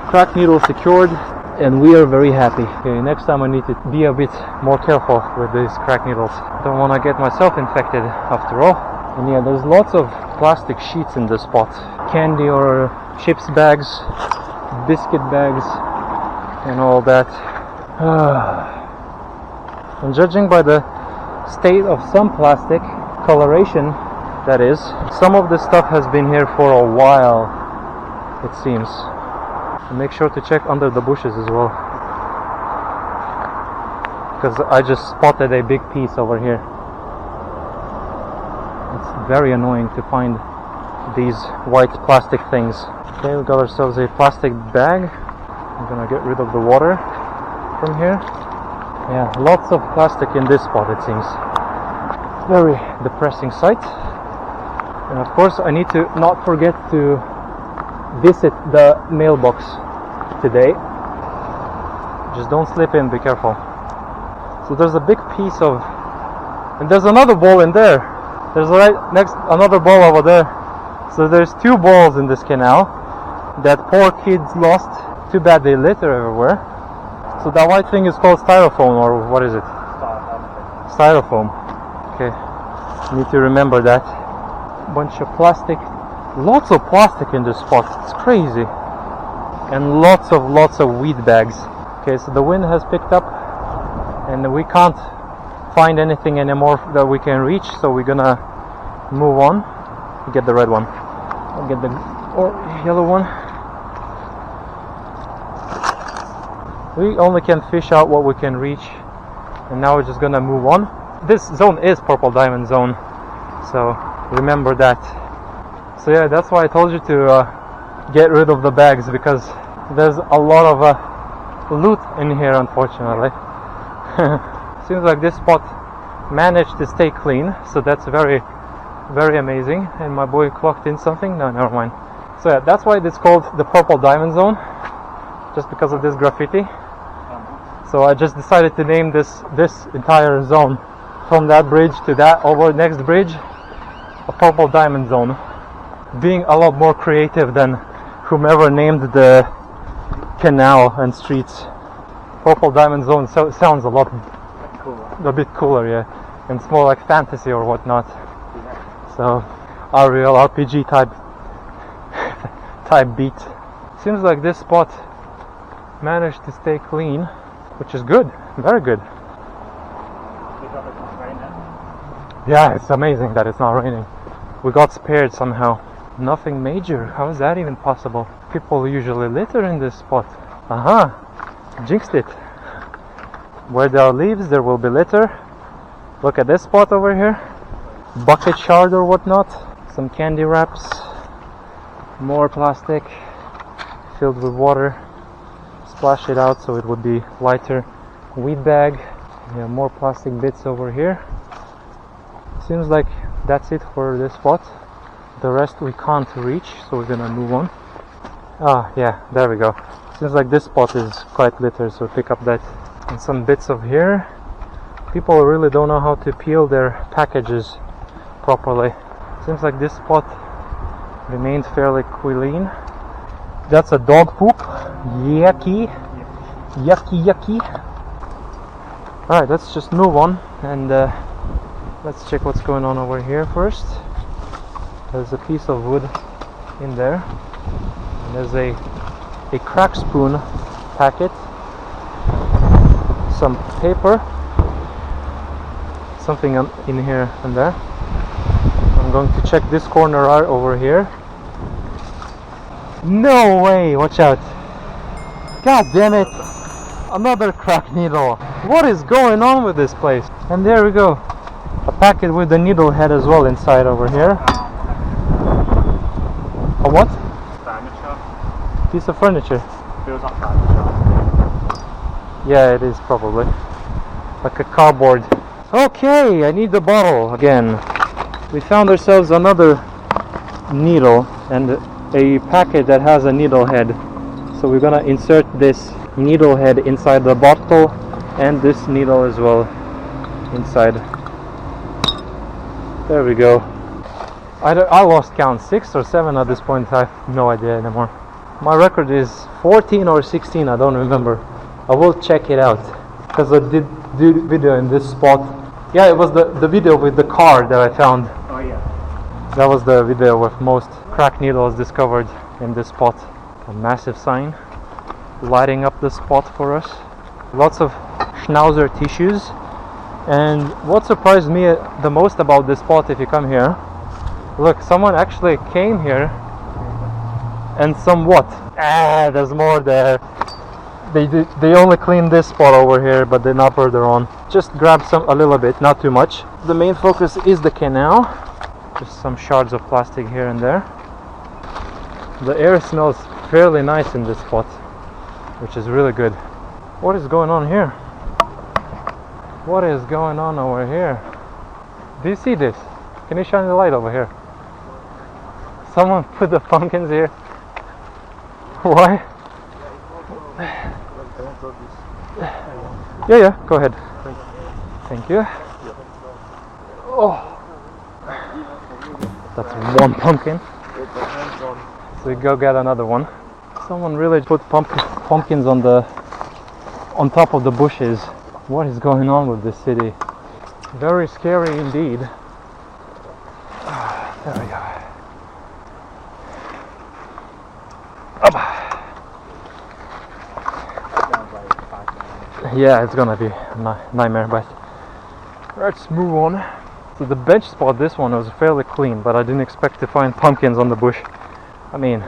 Crack needle secured, and we are very happy. Okay, next time I need to be a bit more careful with these crack needles. Don't want to get myself infected after all. And yeah, there's lots of plastic sheets in this spot. Candy or chips bags, biscuit bags, and all that. And judging by the state of some plastic, coloration that is, some of this stuff has been here for a while, it seems. And make sure to check under the bushes as well, because I just spotted a big piece over here. It's very annoying to find these white plastic things. Okay, we got ourselves a plastic bag. I'm gonna get rid of the water from here. Yeah, lots of plastic in this spot, it seems. Very depressing sight. And of course I need to not forget to visit the mailbox today. Just don't slip in, be careful. So there's a big piece of, and there's another ball in there. There's right next another ball over there. So there's 2 balls in this canal that poor kids lost. Too bad they litter everywhere. So that white thing is called styrofoam, or what is it? Styrofoam. Okay, need to remember that. Bunch of plastic, lots of plastic in this spot. It's crazy, and lots of weed bags. Okay, so the wind has picked up, and we can't find anything anymore that we can reach. So we're gonna move on. Get the red one. I'll get the yellow one. We only can fish out what we can reach, and now we're just gonna move on. This zone is purple diamond zone, so remember that. So yeah, that's why I told you to get rid of the bags, because there's a lot of loot in here, unfortunately. Seems like this spot managed to stay clean, so that's very, very amazing. And my boy clocked in something. No, never mind. So yeah, that's why it's called the purple diamond zone, just because of this graffiti. So I just decided to name this entire zone, from that bridge to that over next bridge, a purple diamond zone, being a lot more creative than whomever named the canal and streets. Purple diamond zone sounds a bit cooler, yeah, and it's more like fantasy or whatnot. So, real RPG type beat. Seems like this spot managed to stay clean, which is good, very good. Yeah, it's amazing that it's not raining. We got spared somehow. Nothing major. How is that even possible? People usually litter in this spot. Jinxed it. Where there are leaves, there will be litter. Look at this spot over here. Bucket shard or whatnot. Some candy wraps. More plastic filled with water. Splash it out so it would be lighter. Weed bag. Yeah, more plastic bits over here. Seems like that's it for this spot. The rest we can't reach, so we're gonna move on. Yeah, there we go. Seems like this spot is quite littered, so pick up that. And some bits of here. People really don't know how to peel their packages properly. Seems like this spot remained fairly clean. That's a dog poop. Yucky. Yucky. Alright, let's just move on and let's check what's going on over here first. There's a piece of wood in there. And there's a crack spoon packet. Some paper. Something in here and there. I'm going to check this corner right over here. No way! Watch out! God damn it! Another crack needle. What is going on with this place? And there we go. A packet with the needle head as well inside over here. A what? Furniture. Piece of furniture. Feels like furniture. Yeah, it is probably. Like a cardboard. Okay, I need the bottle again. We found ourselves another needle and a packet that has a needle head. So we're gonna insert this needle head inside the bottle and this needle as well inside. There we go. I lost count, 6 or 7 at this point. I have no idea anymore. My record is 14 or 16, I don't remember. I will check it out because I did do video in this spot. Yeah, it was the video with the car that I found. Oh yeah. That was the video with most crack needles discovered in this spot. A massive sign lighting up the spot for us. Lots of schnauzer tissues. And what surprised me the most about this spot, if you come here, look, someone actually came here and there's more there. They only cleaned this spot over here, but they're not further on. Just grab a little bit, not too much. The main focus is the canal. Just some shards of plastic here and there. The air smells fairly nice in this spot, which is really good. What is going on here? What is going on over here? Do you see this? Can you shine the light over here? Someone put the pumpkins here. Why? Yeah, go ahead. Thank you. Oh, that's one pumpkin. So we go get another one. Someone really put pumpkins on top of the bushes. What is going on with this city? Very scary indeed. There we go. Yeah, it's gonna be a nightmare, but let's move on. So the bench spot, this one was fairly clean, but I didn't expect to find pumpkins on the bush. I mean,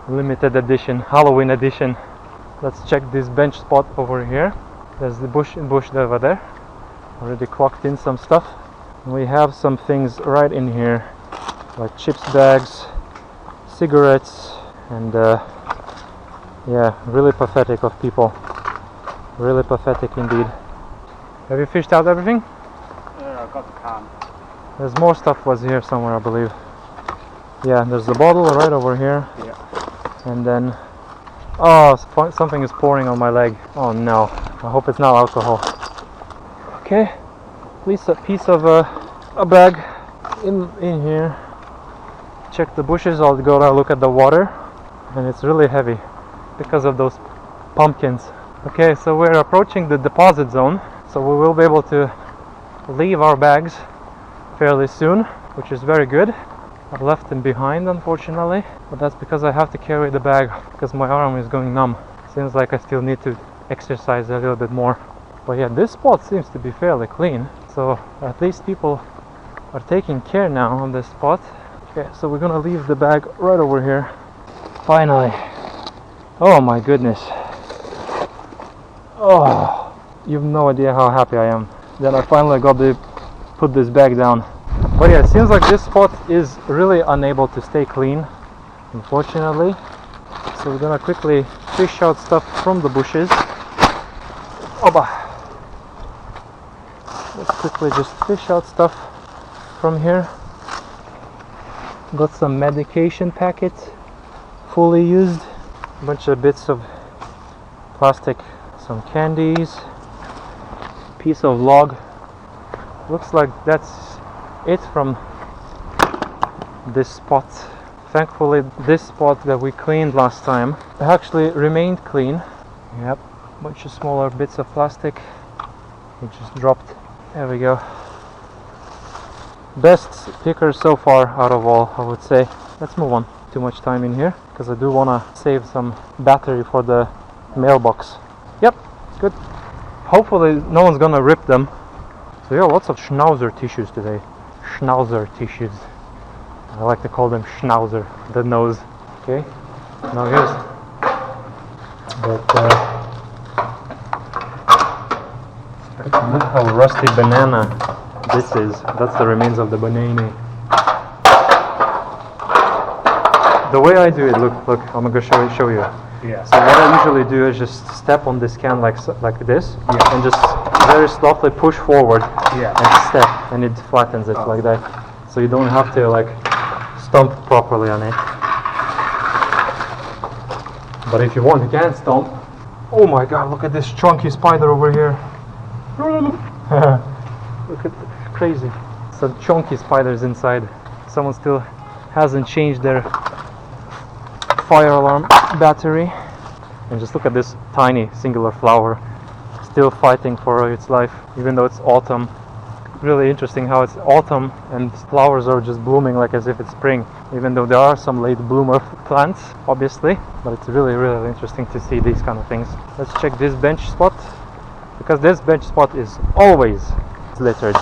limited edition, Halloween edition. Let's check this bench spot over here. There's the bush over there. Already clocked in some stuff. We have some things right in here, like chips bags, cigarettes, and yeah, really pathetic of people. Really pathetic indeed. Have you fished out everything? Yeah, I got the can. There's more stuff was here somewhere, I believe. Yeah, there's the bottle right over here. Yeah. And then, oh, something is pouring on my leg. Oh no, I hope it's not alcohol. Okay, at least a piece of a bag in here, check the bushes. I'll go to look at the water, and it's really heavy because of those pumpkins. Okay, so we're approaching the deposit zone, so we will be able to leave our bags fairly soon, which is very good. I left them behind, unfortunately, but that's because I have to carry the bag because my arm is going numb. Seems like I still need to exercise a little bit more. But yeah, this spot seems to be fairly clean, so at least people are taking care now on this spot. Okay, so we're gonna leave the bag right over here. Finally. Oh my goodness. Oh, you have no idea how happy I am that I finally got to put this bag down. But yeah, it seems like this spot is really unable to stay clean, unfortunately. So we're gonna quickly fish out stuff from the bushes. Oba! Let's quickly just fish out stuff from here. Got some medication packets, fully used. A bunch of bits of plastic, some candies, piece of log. Looks like that's it from this spot. Thankfully, this spot that we cleaned last time actually remained clean. Yep, bunch of smaller bits of plastic. We just dropped. There we go. Best picker so far out of all, I would say. Let's move on. Too much time in here because I do want to save some battery for the mailbox. Yep, good. Hopefully no one's gonna rip them. So yeah, lots of schnauzer tissues today. Schnauzer tissues. I like to call them schnauzer, the nose. Okay, now here's look how rusty banana this is. That's the remains of the banana. The way I do it, look, I'm gonna show you. Yeah. So what I usually do is just step on this can like this, Yeah. and just very softly push forward, Yeah. and step, and it flattens it like that. So you don't have to like stomp properly on it. But if you want, you can stomp. Oh my god, look at this chunky spider over here. Look at crazy. Some chunky spiders inside. Someone still hasn't changed their fire alarm battery. And just look at this tiny singular flower, still fighting for its life, even though it's autumn. Really interesting how it's autumn and flowers are just blooming like as if it's spring, even though there are some late bloomer plants, obviously. But it's really, really interesting to see these kind of things. Let's check this bench spot, because this bench spot is always littered.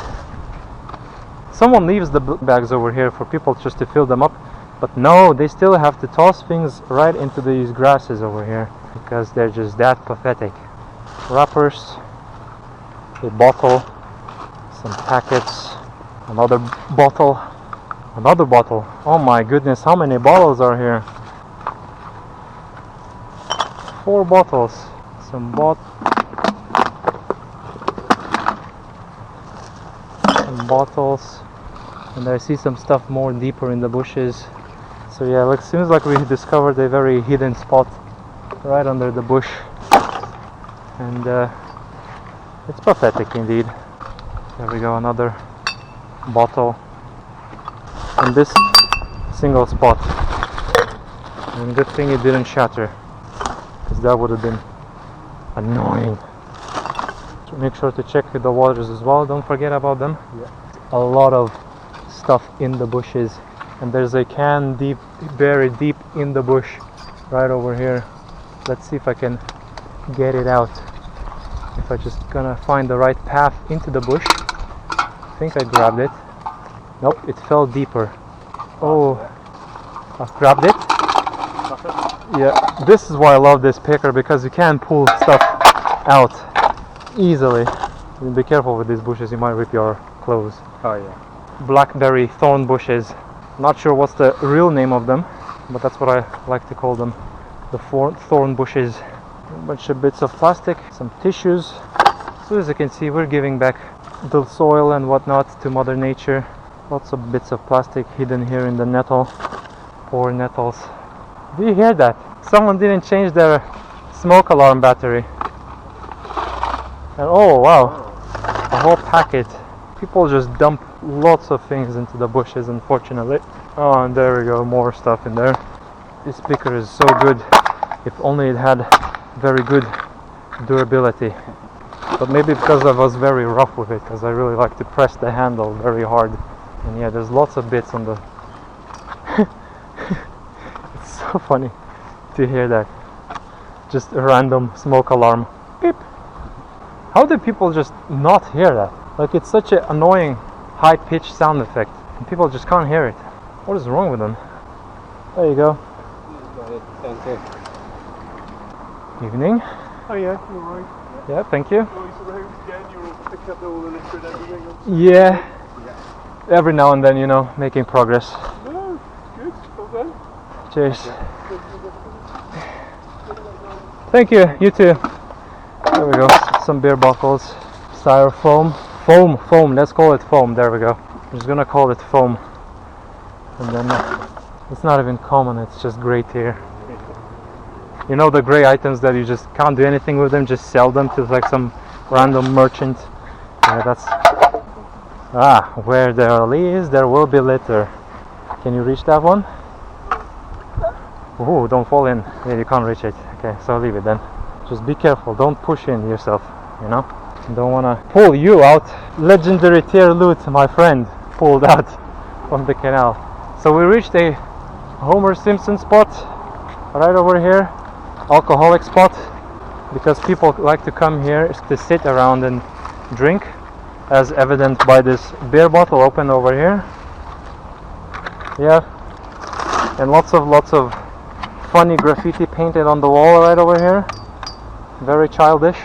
Someone leaves the bags over here for people just to fill them up, but no, they still have to toss things right into these grasses over here because they're just that pathetic. Wrappers, a bottle, some packets, another bottle. Oh my goodness, how many bottles are here? 4 bottles. Some bottles, and I see some stuff more deeper in the bushes. So yeah, it seems like we discovered a very hidden spot right under the bush, and it's pathetic indeed. There we go, another bottle in this single spot, and good thing it didn't shatter, because that would have been annoying. So make sure to check the waters as well, don't forget about them. Yeah. A lot of stuff in the bushes, and there's a can buried deep in the bush right over here. Let's see if I can get it out. If I just gonna find the right path into the bush. I think I grabbed it. Nope, it fell deeper. Oh, I've grabbed it. Yeah, this is why I love this picker, because you can pull stuff out easily. Be careful with these bushes, you might rip your clothes. Oh yeah. Blackberry thorn bushes. Not sure what's the real name of them, but that's what I like to call them. The thorn bushes. A bunch of bits of plastic, some tissues. So as you can see, we're giving back the soil and whatnot to Mother Nature. Lots of bits of plastic hidden here in the nettle. Poor nettles. Do you hear that? Someone didn't change their smoke alarm battery. And oh wow, a whole packet People just dump lots of things into the bushes, unfortunately. Oh, and there we go, more stuff in there. This speaker is so good. If only it had very good durability. But maybe because I was very rough with it, because I really like to press the handle very hard. And yeah, there's lots of bits on the... It's so funny to hear that. Just a random smoke alarm. Beep! How do people just not hear that? Like, it's such an annoying high-pitched sound effect. And people just can't hear it. What is wrong with them? There you go. Thank you. Evening. Oh yeah, you're right. Yeah, thank you. Oh, he's around again, you're picking up all the liquid and everything. Yeah. Every now and then, you know, making progress. No, good, well done. Cheers. Thank you, you too. There we go, some beer bottles. Styrofoam. Foam, let's call it foam, there we go. I'm just gonna call it foam. And then it's not even common, it's just great here. You know the grey items that you just can't do anything with them, just sell them to like some random merchant. Yeah, that's... Ah, where there is, there will be litter. Can you reach that one? Oh, don't fall in. Yeah, you can't reach it. Okay, so leave it then. Just be careful, don't push in yourself, you know? Don't wanna pull you out. Legendary tier loot, my friend, pulled out from the canal. So we reached a Homer Simpson spot right over here. Alcoholic spot, because people like to come here to sit around and drink, as evident by this beer bottle open over here. Yeah, and lots of funny graffiti painted on the wall right over here. Very childish.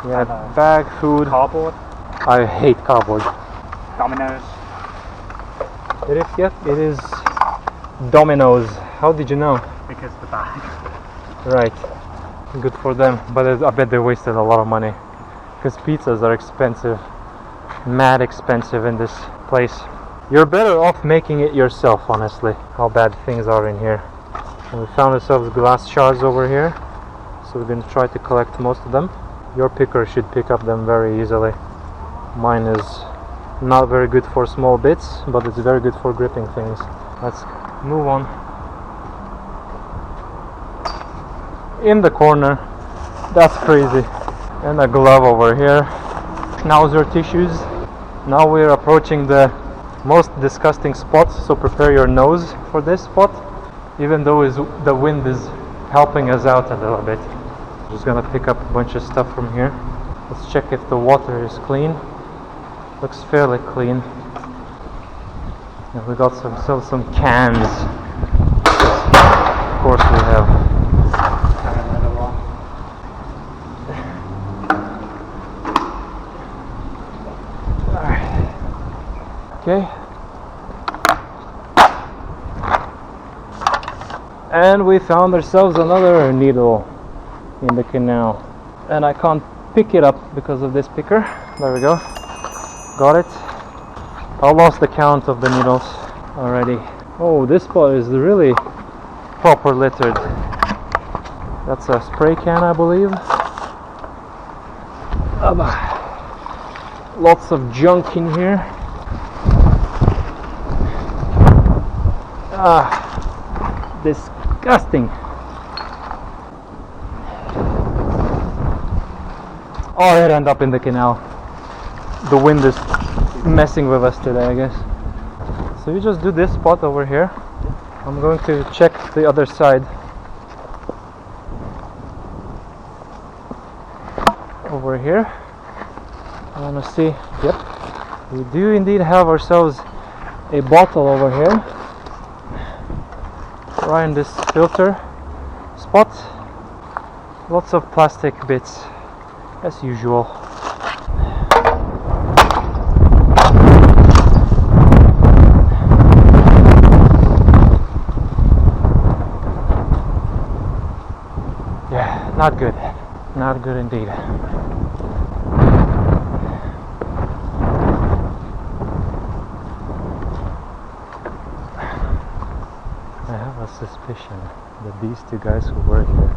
Yeah, bag, food. Cardboard. I hate cardboard. Dominoes. It is Domino's. How did you know? Because the bag. Right, good for them, but I bet they wasted a lot of money, because pizzas are expensive, mad expensive in this place. You're better off making it yourself, honestly, how bad things are in here. And we found ourselves glass shards over here, so we're going to try to collect most of them. Your picker should pick up them very easily. Mine is not very good for small bits, but it's very good for gripping things. Let's move on. In the corner, that's crazy. And a glove over here. Schnauzer tissues. Now we're approaching the most disgusting spot, so prepare your nose for this spot. Even though the wind is helping us out a little bit. Just gonna pick up a bunch of stuff from here. Let's check if the water is clean. Looks fairly clean. And we got some cans. Of course we have. Okay. And we found ourselves another needle in the canal. And I can't pick it up because of this picker. There we go. Got it. I lost the count of the needles already. Oh, this spot is really proper littered. That's a spray can, I believe. Lots of junk in here. Disgusting. Oh, it ended up in the canal. The wind is messing with us today, I guess. So you just do this spot over here. I'm going to check the other side. Over here. I want to see. Yep. We do indeed have ourselves a bottle over here. Right in this filter spot. Lots of plastic bits, as usual. Yeah, not good. Not good indeed. I have a suspicion that these two guys who were here,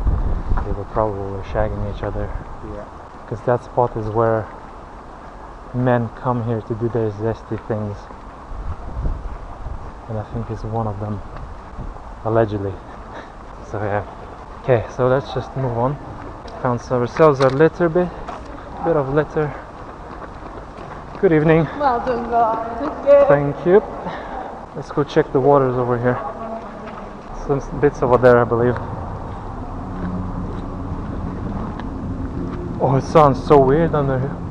they were probably shagging each other. Yeah. Because that spot is where men come here to do their zesty things, and I think it's one of them, allegedly. So yeah. Okay, so let's just move on. Found ourselves a litter bit of litter. Good evening. Well done, guys. Thank you. Let's go check the waters over here. Some bits over there, I believe. Oh, it sounds so weird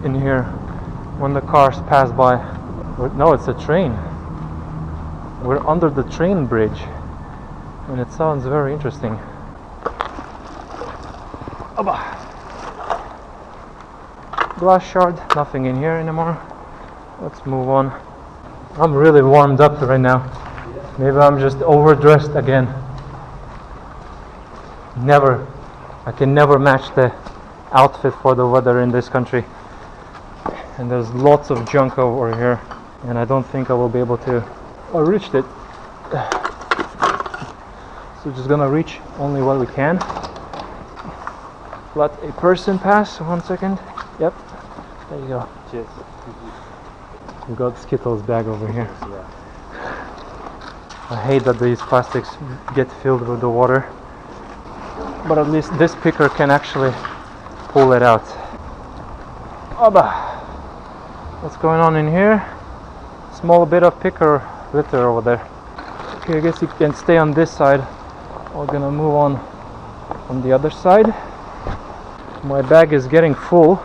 in here when the cars pass by. No, it's a train. We're under the train bridge, and it sounds very interesting. Glass shard, nothing in here anymore. Let's move on. I'm really warmed up right now. Maybe I'm just overdressed again. I can never match the outfit for the weather in this country. And there's lots of junk over here, and I don't think I will be able to. I reached it. So just gonna reach only what we can. Let a person pass. 1 second. Yep. There you go. Cheers. We got Skittles bag over here. Yeah. I hate that these plastics get filled with the water, but at least this picker can actually pull it out. What's going on in here? Small bit of picker litter over there. Okay, I guess you can stay on this side. We're gonna move on the other side. My bag is getting full,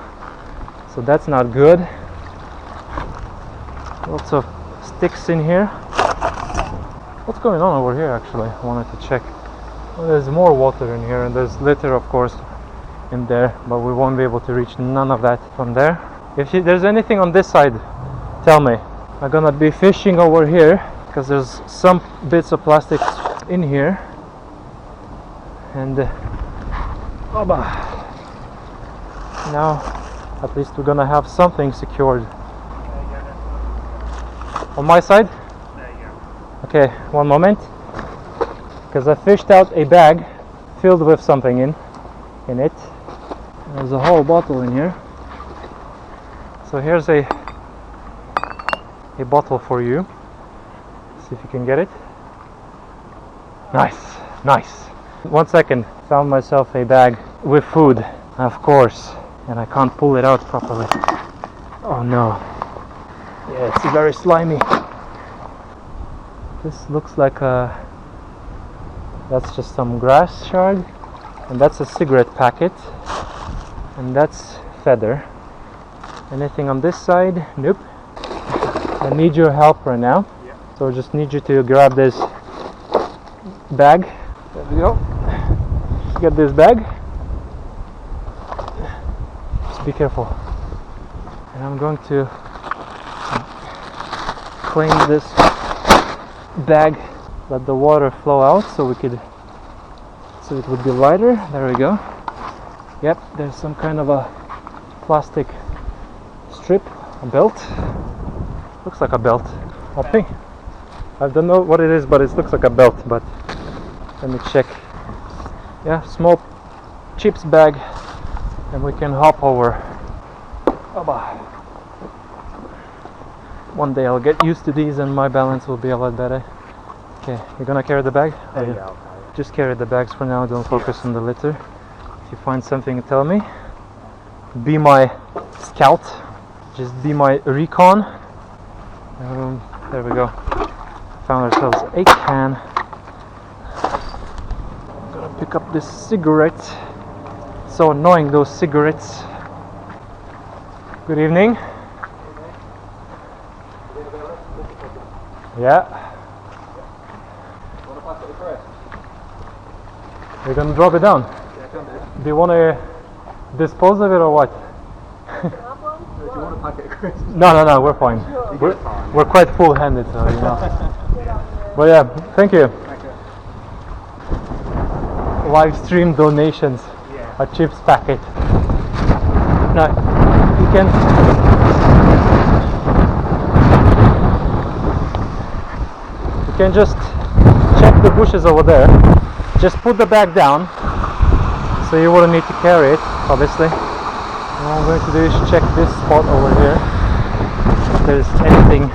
so that's not good. Lots of sticks in here. What's going on over here actually? I wanted to check. Well, there's more water in here, and there's litter of course in there, but we won't be able to reach none of that from there. If there's anything on this side, tell me. I'm gonna be fishing over here because there's some bits of plastic in here, and now at least we're gonna have something secured. On my side? There you go. Okay, one moment, because I fished out a bag filled with something in it. There's a whole bottle in here. So here's a bottle for you. See if you can get it. Nice, nice. 1 second, found myself a bag with food, of course, and I can't pull it out properly. Oh no. Yeah, it's very slimy. This looks like that's just some grass shard, and that's a cigarette packet, and that's feather. Anything on this side? Nope. I need your help right now. Yeah. So I just need you to grab this bag. There we go. Get this bag. Just be careful. And I'm going to clean this bag, let the water flow out so it would be lighter. There we go. Yep, there's some kind of a plastic strip, a belt. Looks like a belt. I think I don't know what it is, but it looks like a belt. But let me check. Yeah, small chips bag, and we can hop over. One day I'll get used to these and my balance will be a lot better. Okay, you're gonna carry the bag? There you go. Just carry the bags for now, don't focus on the litter. If you find something, tell me. Be my scout. Just be my recon. There we go. Found ourselves a can. I'm gonna pick up this cigarette. So annoying, those cigarettes. Good evening. Yeah. You're gonna drop it down? Yeah, I can do. Do you want to dispose of it or what? Do you want a packet of crisps? No, we're fine. We're quite full-handed, so you know. But yeah, thank you. Thank you. Live stream donations. Yeah. A chips packet. Now you can. You can just check the bushes over there. Just put the bag down, so you wouldn't need to carry it, obviously. And what I'm going to do is check this spot over here. there's anything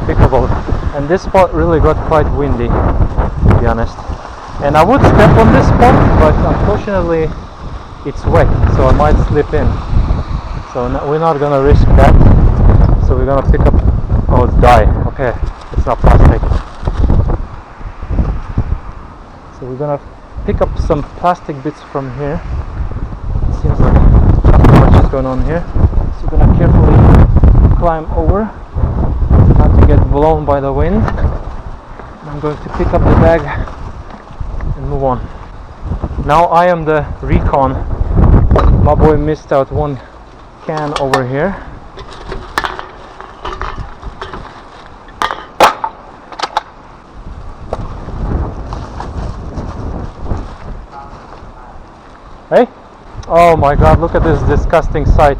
pickable. And this spot really got quite windy, to be honest. And I would step on this spot, but unfortunately it's wet, so I might slip in. So we're not gonna risk that. So we're gonna pick up. Oh, it's dye. Okay, it's not plastic. So we're gonna pick up some plastic bits from here. It seems like not much is going on here. So we're gonna carefully climb over, not to get blown by the wind. And I'm going to pick up the bag and move on. Now I am the recon. My boy missed out one can over here. Hey? Oh my god, look at this disgusting sight.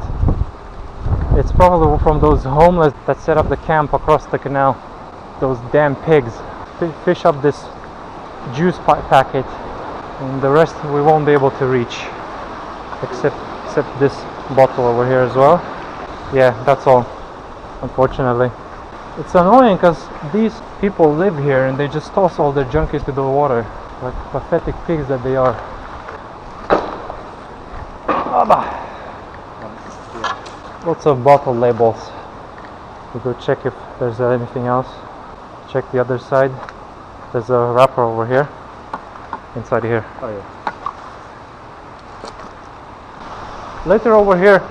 It's probably from those homeless that set up the camp across the canal. Those damn pigs. Fish up this juice packet, and the rest we won't be able to reach. Except this bottle over here as well. Yeah, that's all, unfortunately. It's annoying because these people live here and they just toss all their junk into the water, like pathetic pigs that they are. Lots of bottle labels. We go check if there's anything else. Check the other side. There's a wrapper over here. Inside here. Oh yeah. Later over here.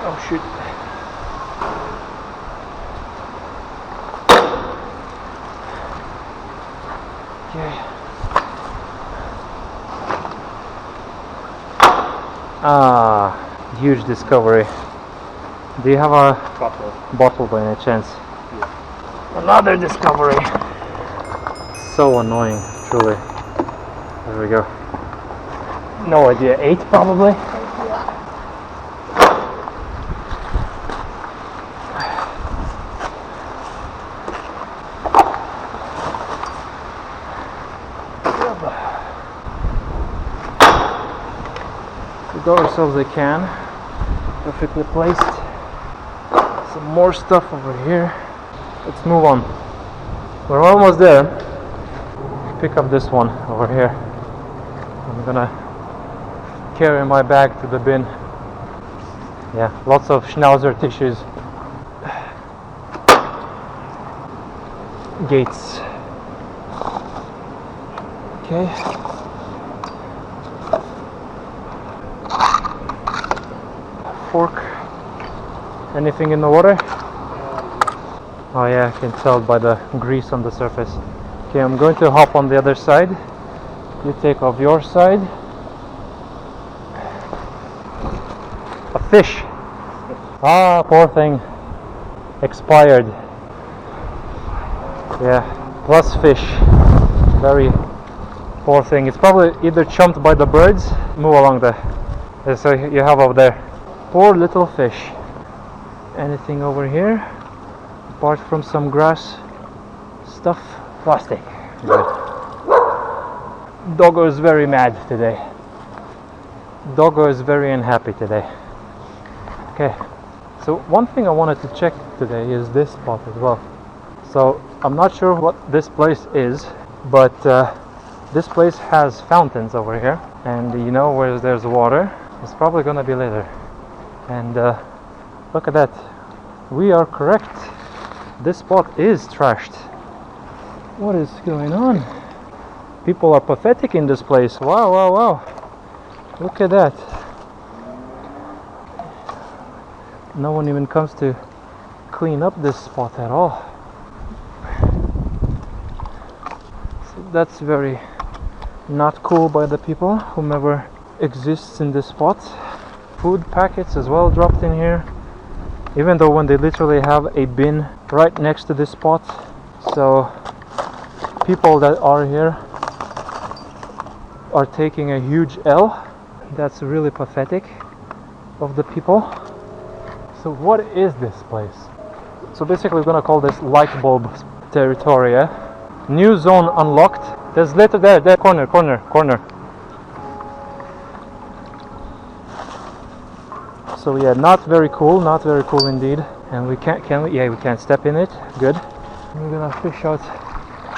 Oh shoot. Okay. Ah, huge discovery. Do you have a bottle by any chance? Yeah. Another discovery. So annoying, truly. There we go. No idea, 8 probably? We got ourselves a can, perfectly placed. Some more stuff over here. Let's move on. We're almost there. Pick up this one over here. I'm gonna carry my bag to the bin. Yeah, lots of schnauzer tissues. Gates. Okay. Fork. Anything in the water? Oh yeah, I can tell by the grease on the surface. Okay, I'm going to hop on the other side. You take off your side. A fish. Ah, poor thing. Expired. Yeah, plus fish. Very poor thing. It's probably either chomped by the birds. Move along there. So you have over there. Poor little fish. Anything over here? Apart from some grass stuff. Plastic. Good. Doggo is very mad today. Doggo is very unhappy today. Okay. So one thing I wanted to check today is this spot as well. So I'm not sure what this place is, but this place has fountains over here, and you know where there's water, it's probably gonna be later. And look at that. We are correct. This spot is trashed. What is going on? People are pathetic in this place. Wow, wow, wow. Look at that. No one even comes to clean up this spot at all. So that's very not cool by the people, whomever exists in this spot. Food packets as well dropped in here, even though when they literally have a bin right next to this spot. So people that are here are taking a huge L. That's really pathetic of the people. So what is this place? So basically we're gonna call this light bulb territory. New zone unlocked. There's later there, corner. So So yeah, not very cool indeed. And we can't, can we? Yeah, we can't step in it. Good. We're gonna fish out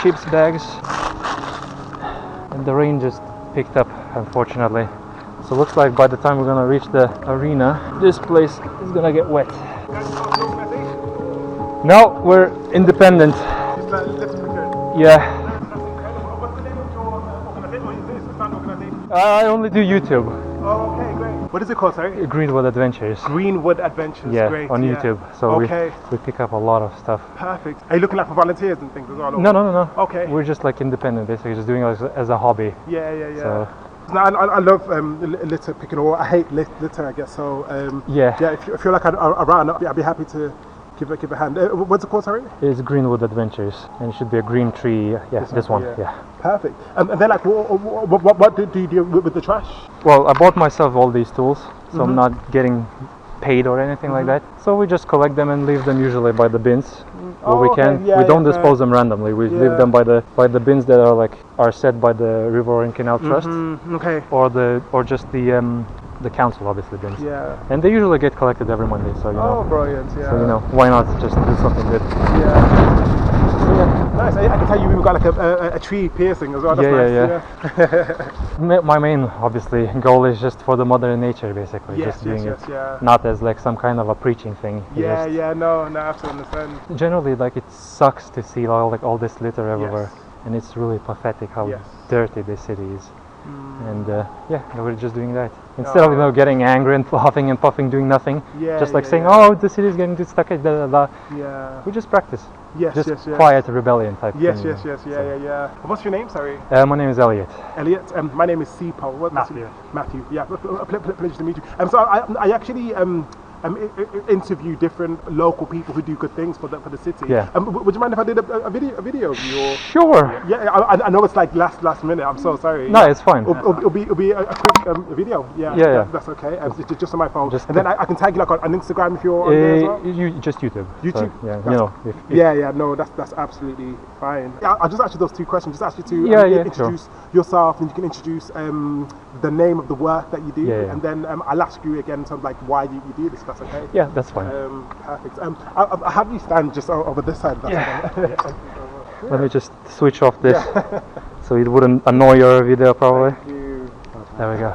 chips bags. And the rain just picked up, unfortunately. So looks like by the time we're gonna reach the arena, this place is gonna get wet. No, we're independent. Yeah. What's the name of your organization? Or is this a fan organization? I only do YouTube. Oh, okay, great. What is it called, sorry? Greenwood Adventures. Greenwood Adventures, Yeah, great. on YouTube. So okay. we pick up a lot of stuff. Perfect. Are you looking out for volunteers and things as well? No. Okay. We're just like independent, basically, just doing it as a hobby. Yeah. So, No, I love litter picking, or I hate litter, I guess. So yeah. if you feel like I'm around, I'd be happy to give a hand. What's it called, sorry? It's Greenwood Adventures, and it should be a green tree. Yeah, this one. Yeah. Perfect. And then, like, what do you do with the trash? Well, I bought myself all these tools, so I'm not getting paid or anything like that. So we just collect them and leave them usually by the bins where we can. Yeah, we don't dispose them randomly. We leave them by the bins that are set by the River and Canal Trust, Okay. or just the council, obviously, bins. Yeah. And they usually get collected every Monday, so you know. Oh, brilliant! Yeah. So you know, why not just do something good? Yeah. Nice. I can tell you we've got like a tree piercing as well. That's nice. My main, obviously, goal is just for the mother nature, basically. Yes, just doing it, yeah. not as like some kind of a preaching thing. Yeah, Just no, I absolutely understand. generally, like, it sucks to see all this litter everywhere, Yes. and it's really pathetic how Yes. dirty this city is. And we're just doing that instead of getting angry and huffing and puffing, doing nothing. Just like saying, "Oh, the city is getting too stuck." Yeah. We just practice. Yes, Just yes. quiet rebellion type Yes, thing. yeah. What's your name? Sorry. My name is Elliot. Elliot. My name is Sipo. Matthew. Matthew. Yeah. Pleasure to meet you. So I actually interview different local people who do good things for the city. Yeah. Would you mind if I did a video of you? Or, Sure. yeah. I know it's like last minute. I'm so sorry. No, it's fine. It'll be a quick video. Yeah. That's okay. Just on my phone. Just and then I can tag you like on Instagram if you're on there as well. You just YouTube. YouTube? So, yeah. That's- If Yeah, no, that's absolutely fine. Yeah, I'll just ask you those two questions. Just ask you to introduce yourself, and you can introduce the name of the work that you do, Yeah. and then I'll ask you again sort of like why you do this. If that's okay. Yeah, that's fine. Perfect. I'll have you stand just over this side. If that's okay. Let me just switch off this so it wouldn't annoy your video probably. Thank you. There we go.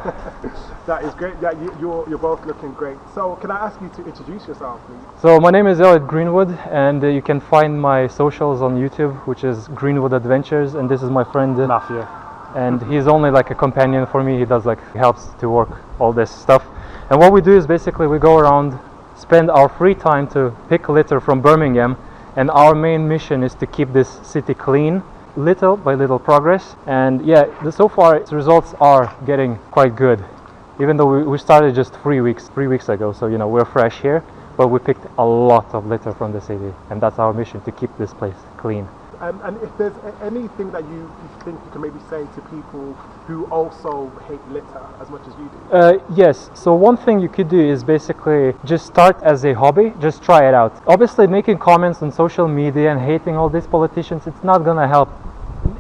That is great. Yeah, you're both looking great. So can I ask you to introduce yourself, please? So my name is Elliot Greenwood, and you can find my socials on YouTube, which is Greenwood Adventures, and this is my friend Matthew. and he's only like a companion for me. He helps to work all this stuff. And what we do is basically we go around, spend our free time to pick litter from Birmingham, and our main mission is to keep this city clean, little by little progress. And so far the results are getting quite good, even though we started just 3 weeks ago, so we're fresh here, but we picked a lot of litter from the city, and that's our mission, to keep this place clean. And if there's anything that you think you can maybe say to people who also hate litter as much as you do? Yes, so one thing you could do is basically just start as a hobby, just try it out. Obviously making comments on social media and hating all these politicians, it's not gonna help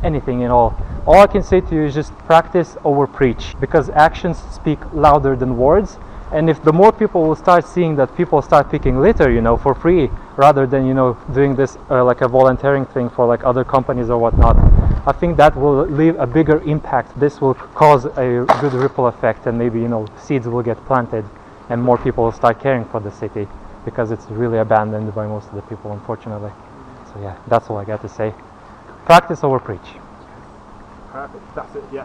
anything at all. All I can say to you is just practice over preach, because actions speak louder than words. And if the more people will start seeing that people start picking litter, for free, rather than, doing this like a volunteering thing for like other companies or whatnot, I think that will leave a bigger impact. This will cause a good ripple effect, and maybe, seeds will get planted and more people will start caring for the city, because it's really abandoned by most of the people, unfortunately. So yeah, that's all I got to say. Practice over preach. Perfect. That's it. Yeah.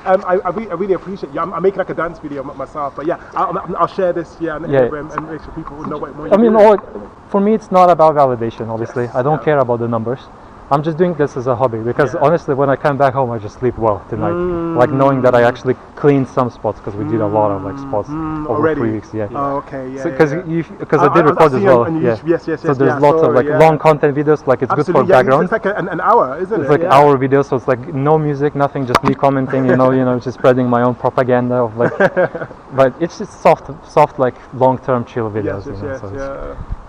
I really appreciate you. I'm making like a dance video myself, but yeah, I'll share this on Instagram and make sure people know what more. I mean, for me, it's not about validation. Obviously, I don't care about the numbers. I'm just doing this as a hobby, because honestly, when I come back home, I just sleep well tonight. Like knowing that I actually cleaned some spots, because we did a lot of like spots over already? 3 weeks. Yeah. Oh, okay. Yeah. Because I did record as well. Yes. So there's lots of like long content videos. Like it's good for background. It's like an hour, isn't it? It's like hour videos, so it's like no music, nothing, just me commenting. Just spreading my own propaganda of like. But it's just soft like long-term chill videos.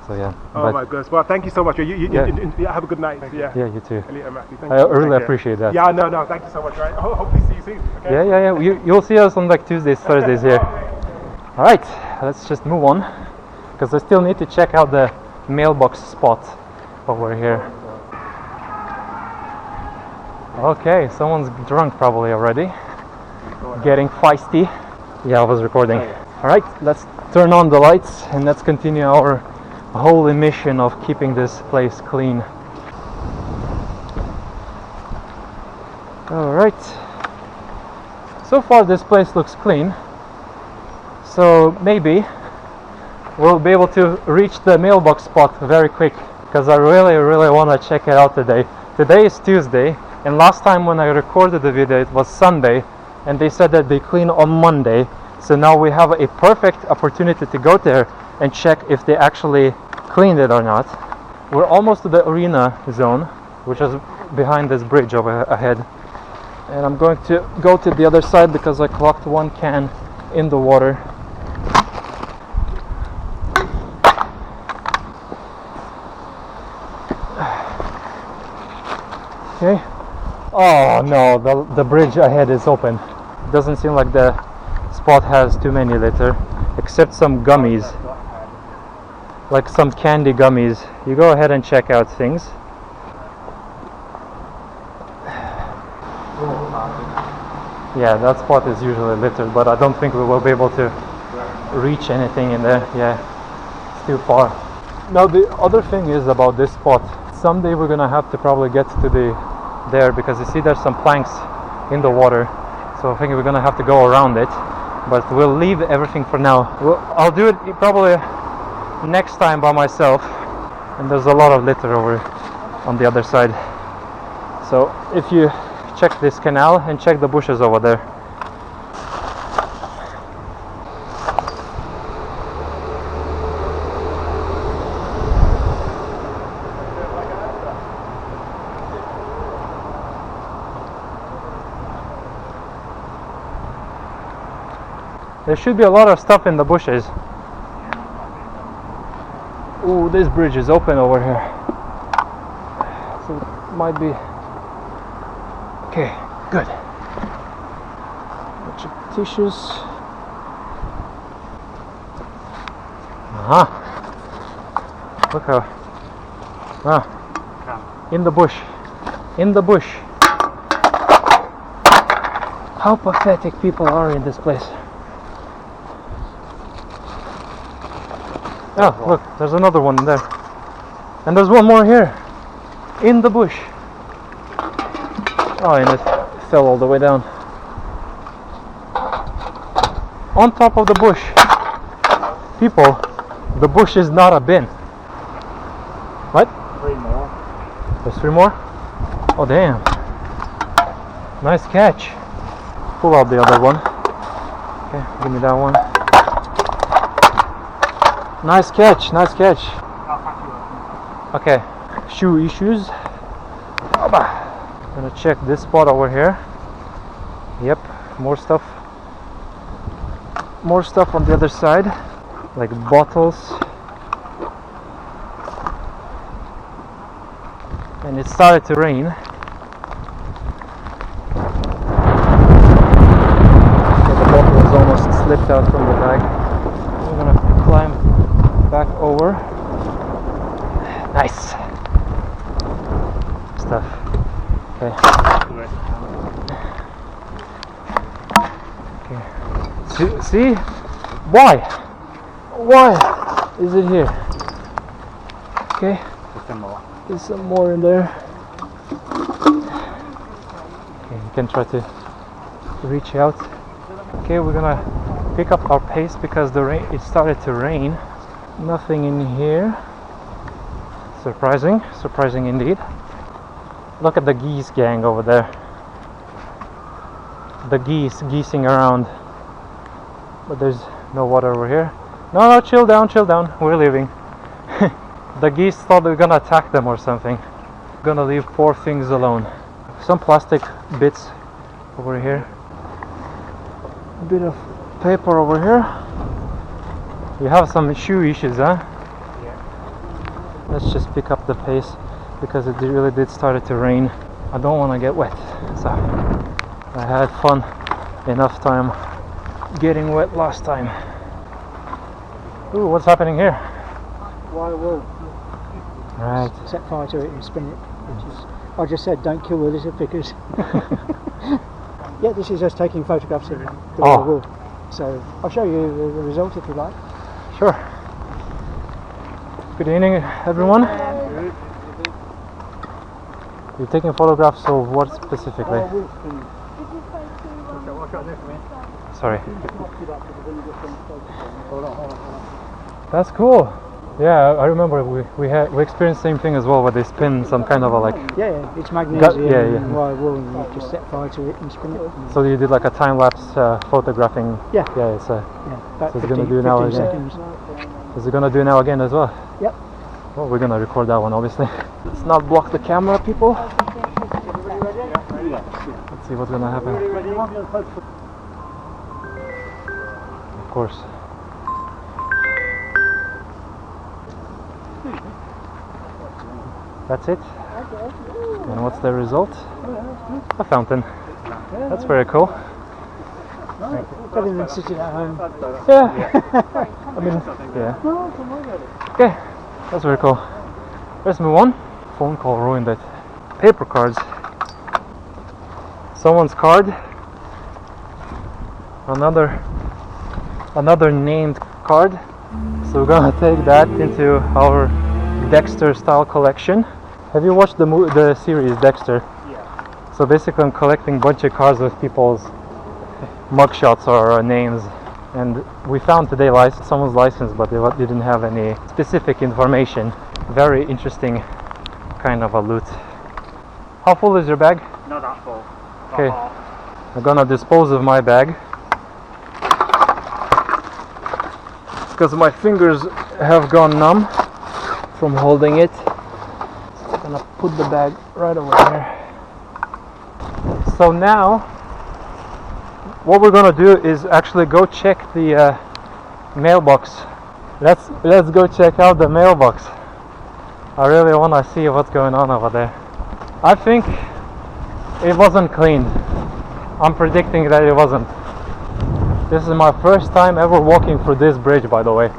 So yeah. Oh my goodness. Well, thank you so much. You have a good night. Yeah. Yeah, you too. Elliot and Matthew, thank I you. really appreciate that. Yeah, no, thank you so much. Right. Hopefully see you soon. Okay? Yeah. You'll see us on like Tuesdays, Thursdays here. All right. let's just move on, because I still need to check out the mailbox spot over here. Okay, someone's drunk probably already, getting feisty. Yeah, I was recording. Alright, let's turn on the lights and let's continue our holy mission of keeping this place clean. Alright, so far this place looks clean, so maybe we'll be able to reach the mailbox spot very quick, because I really want to check it out today. Today is Tuesday, and last time when I recorded the video it was Sunday, and they said that they clean on Monday, so now we have a perfect opportunity to go there and check if they actually cleaned it or not. We're almost to the arena zone, which is behind this bridge over ahead. And I'm going to go to the other side because I clocked one can in the water. Okay. Oh no, the bridge ahead is open. Doesn't seem like the spot has too many litter, except some gummies, like some candy gummies. You go ahead and check out things. Yeah, that spot is usually littered, but I don't think we will be able to reach anything in there. Yeah, it's too far. Now the other thing is about this spot, someday we're gonna have to probably get to there, because you see there's some planks in the water, so I think we're gonna have to go around it, but we'll leave everything for now. I'll do it probably next time by myself, and there's a lot of litter over on the other side. So if you check this canal and check the bushes over there. There should be a lot of stuff in the bushes. Ooh, this bridge is open over here, so it might be. Okay, good. Bunch of tissues. Look how. In the bush. In the bush. How pathetic people are in this place. Oh, look, there's another one there. And there's one more here. In the bush. Oh, and it fell all the way down. On top of the bush. People, the bush is not a bin. What? 3 more. There's 3 more? Oh, damn. Nice catch. Pull out the other one. Okay, give me that one. Nice catch, nice catch. I'll pack you up. Okay, shoe issues. Oba. Gonna check this spot over here. Yep, more stuff on the other side, like bottles, and it started to rain. Okay, the bottle is almost slipped out from the bag. We're gonna climb back over. Nice stuff. Okay. Okay. See? Why? Why is it here? Okay. There's some more in there. Okay, you can try to reach out. Okay, we're gonna pick up our pace because it started to rain. Nothing in here. Surprising indeed. Look at the geese gang over there. The geesing around. But there's no water over here. No, chill down. We're leaving. The geese thought we were gonna attack them or something. Gonna leave poor things alone. Some plastic bits over here. A bit of paper over here. You have some shoe issues, huh? Yeah. Let's just pick up the pace because it really did start to rain. I don't want to get wet, so I had enough time getting wet last time. Ooh, what's happening here? Wire wool. Right. Set fire to it and spin it. Which is, I just said don't kill the lizard pickers. Yeah, this is us taking photographs of the wire wool. So I'll show you the result if you like. Sure. Good evening, everyone. You're taking photographs of what specifically? Sorry. That's cool. Yeah, I remember we experienced the same thing as well, where they spin some kind of a like. Yeah, it's magnesium yeah. and wire wool, and you just set fire to it and spin it. So you did like a time lapse photographing. Yeah. Yeah, it's About so it's gonna do now again. seconds. Is it gonna do now again as well? Yep. Well, we're gonna record that one, obviously. Let's not block the camera, people. Let's see what's gonna happen. Of course. That's it. And what's the result? A fountain. That's very cool. Better than sitting at home. Yeah. I mean, yeah. Okay, that's very cool. Let's move on. Phone call ruined it. Paper cards. Someone's card. Another named card. So we're gonna take that into our Dexter style collection. Have you watched the series Dexter? Yeah. So basically I'm collecting a bunch of cards with people's mugshots or names, and we found today someone's license, but they didn't have any specific information. Very interesting kind of a loot. How full is your bag? Not that full. Okay, I'm gonna dispose of my bag because my fingers have gone numb from holding it. So I'm gonna put the bag right over here. So now what we're gonna do is actually go check the mailbox. Let's go check out the mailbox. I really wanna see what's going on over there. I think it wasn't cleaned. I'm predicting that it wasn't. This is my first time ever walking through this bridge, by the way.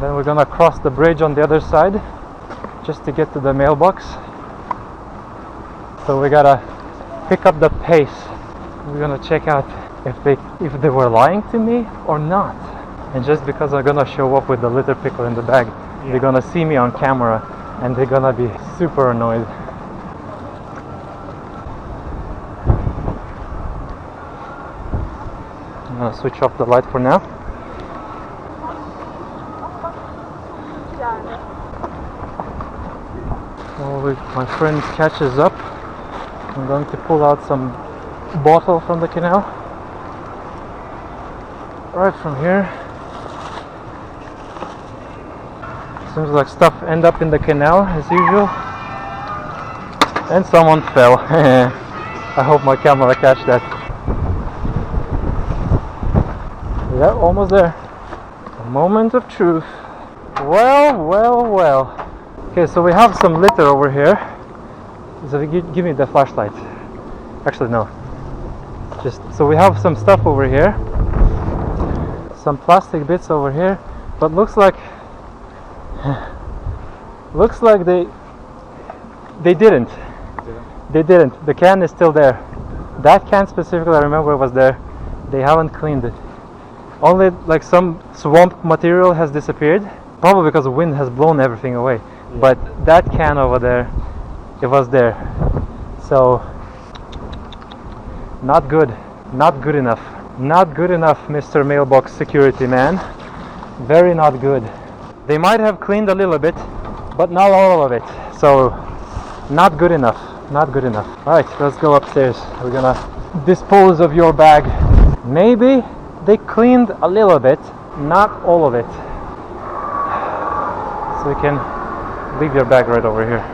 Then we're gonna cross the bridge on the other side just to get to the mailbox. So we gotta pick up the pace. We're gonna check out if they were lying to me or not. And just because I'm gonna show up with the litter picker in the bag, they're gonna see me on camera and they're gonna be super annoyed. I'm gonna switch off the light for now. While my friend catches up, I'm going to pull out some bottle from the canal. Right from here. Seems like stuff end up in the canal as usual. And someone fell. I hope my camera catch that. Yeah, almost there. A moment of truth. Well. Okay, so we have some litter over here. So give me the flashlight. Actually, no. So we have some stuff over here. Some plastic bits over here, but looks like they didn't. They didn't. The can is still there. That can specifically, I remember, was there. They haven't cleaned it. Only like some swamp material has disappeared, probably because the wind has blown everything away. Yeah. But that can over there, it was there. So not good. Not good enough. Not good enough, Mr. Mailbox Security Man. Very not good. They might have cleaned a little bit, but not all of it. So not good enough. Not good enough. Alright, let's go upstairs. We're gonna dispose of your bag. Maybe they cleaned a little bit, not all of it. So we can leave your bag right over here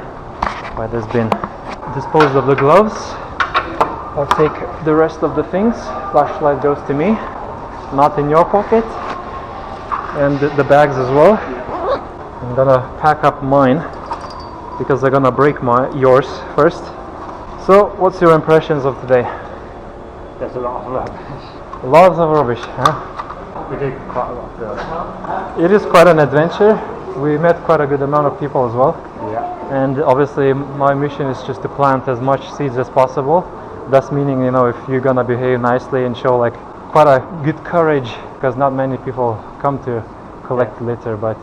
by this bin. Dispose of the gloves. I'll take the rest of the things. Flashlight goes to me, not in your pocket. And the bags as well. I'm gonna pack up mine because I'm gonna break yours first. So, what's your impressions of today? There's a lot of rubbish. Lots of rubbish, huh? We did quite a lot. It is quite an adventure. We met quite a good amount of people as well. Yeah. And obviously my mission is just to plant as much seeds as possible. That's meaning, you know, if you're gonna behave nicely and show like quite a good courage, because not many people come to collect litter, but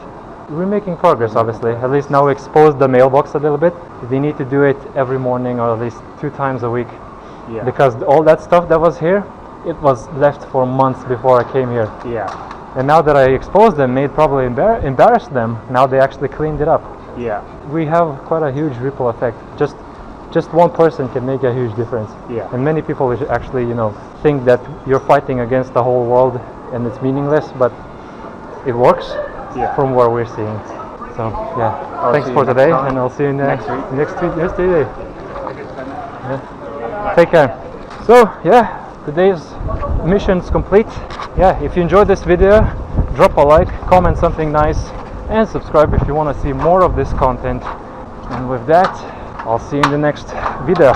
we're making progress obviously. At least now we exposed the mailbox a little bit. They need to do it every morning or at least 2 times a week. Yeah. Because all that stuff that was here, it was left for months before I came here. Yeah. And now that I exposed them, made probably embarrassed them, now they actually cleaned it up. Yeah. We have quite a huge ripple effect. Just one person can make a huge difference. Yeah. And many people actually, you know, think that you're fighting against the whole world and it's meaningless, but it works from what we're seeing. So yeah, thanks for today, and I'll see you next day. Yeah. Take care. So yeah, today's mission's complete. Yeah, if you enjoyed this video, drop a like, comment something nice, and subscribe if you want to see more of this content. And with that, I'll see you in the next video.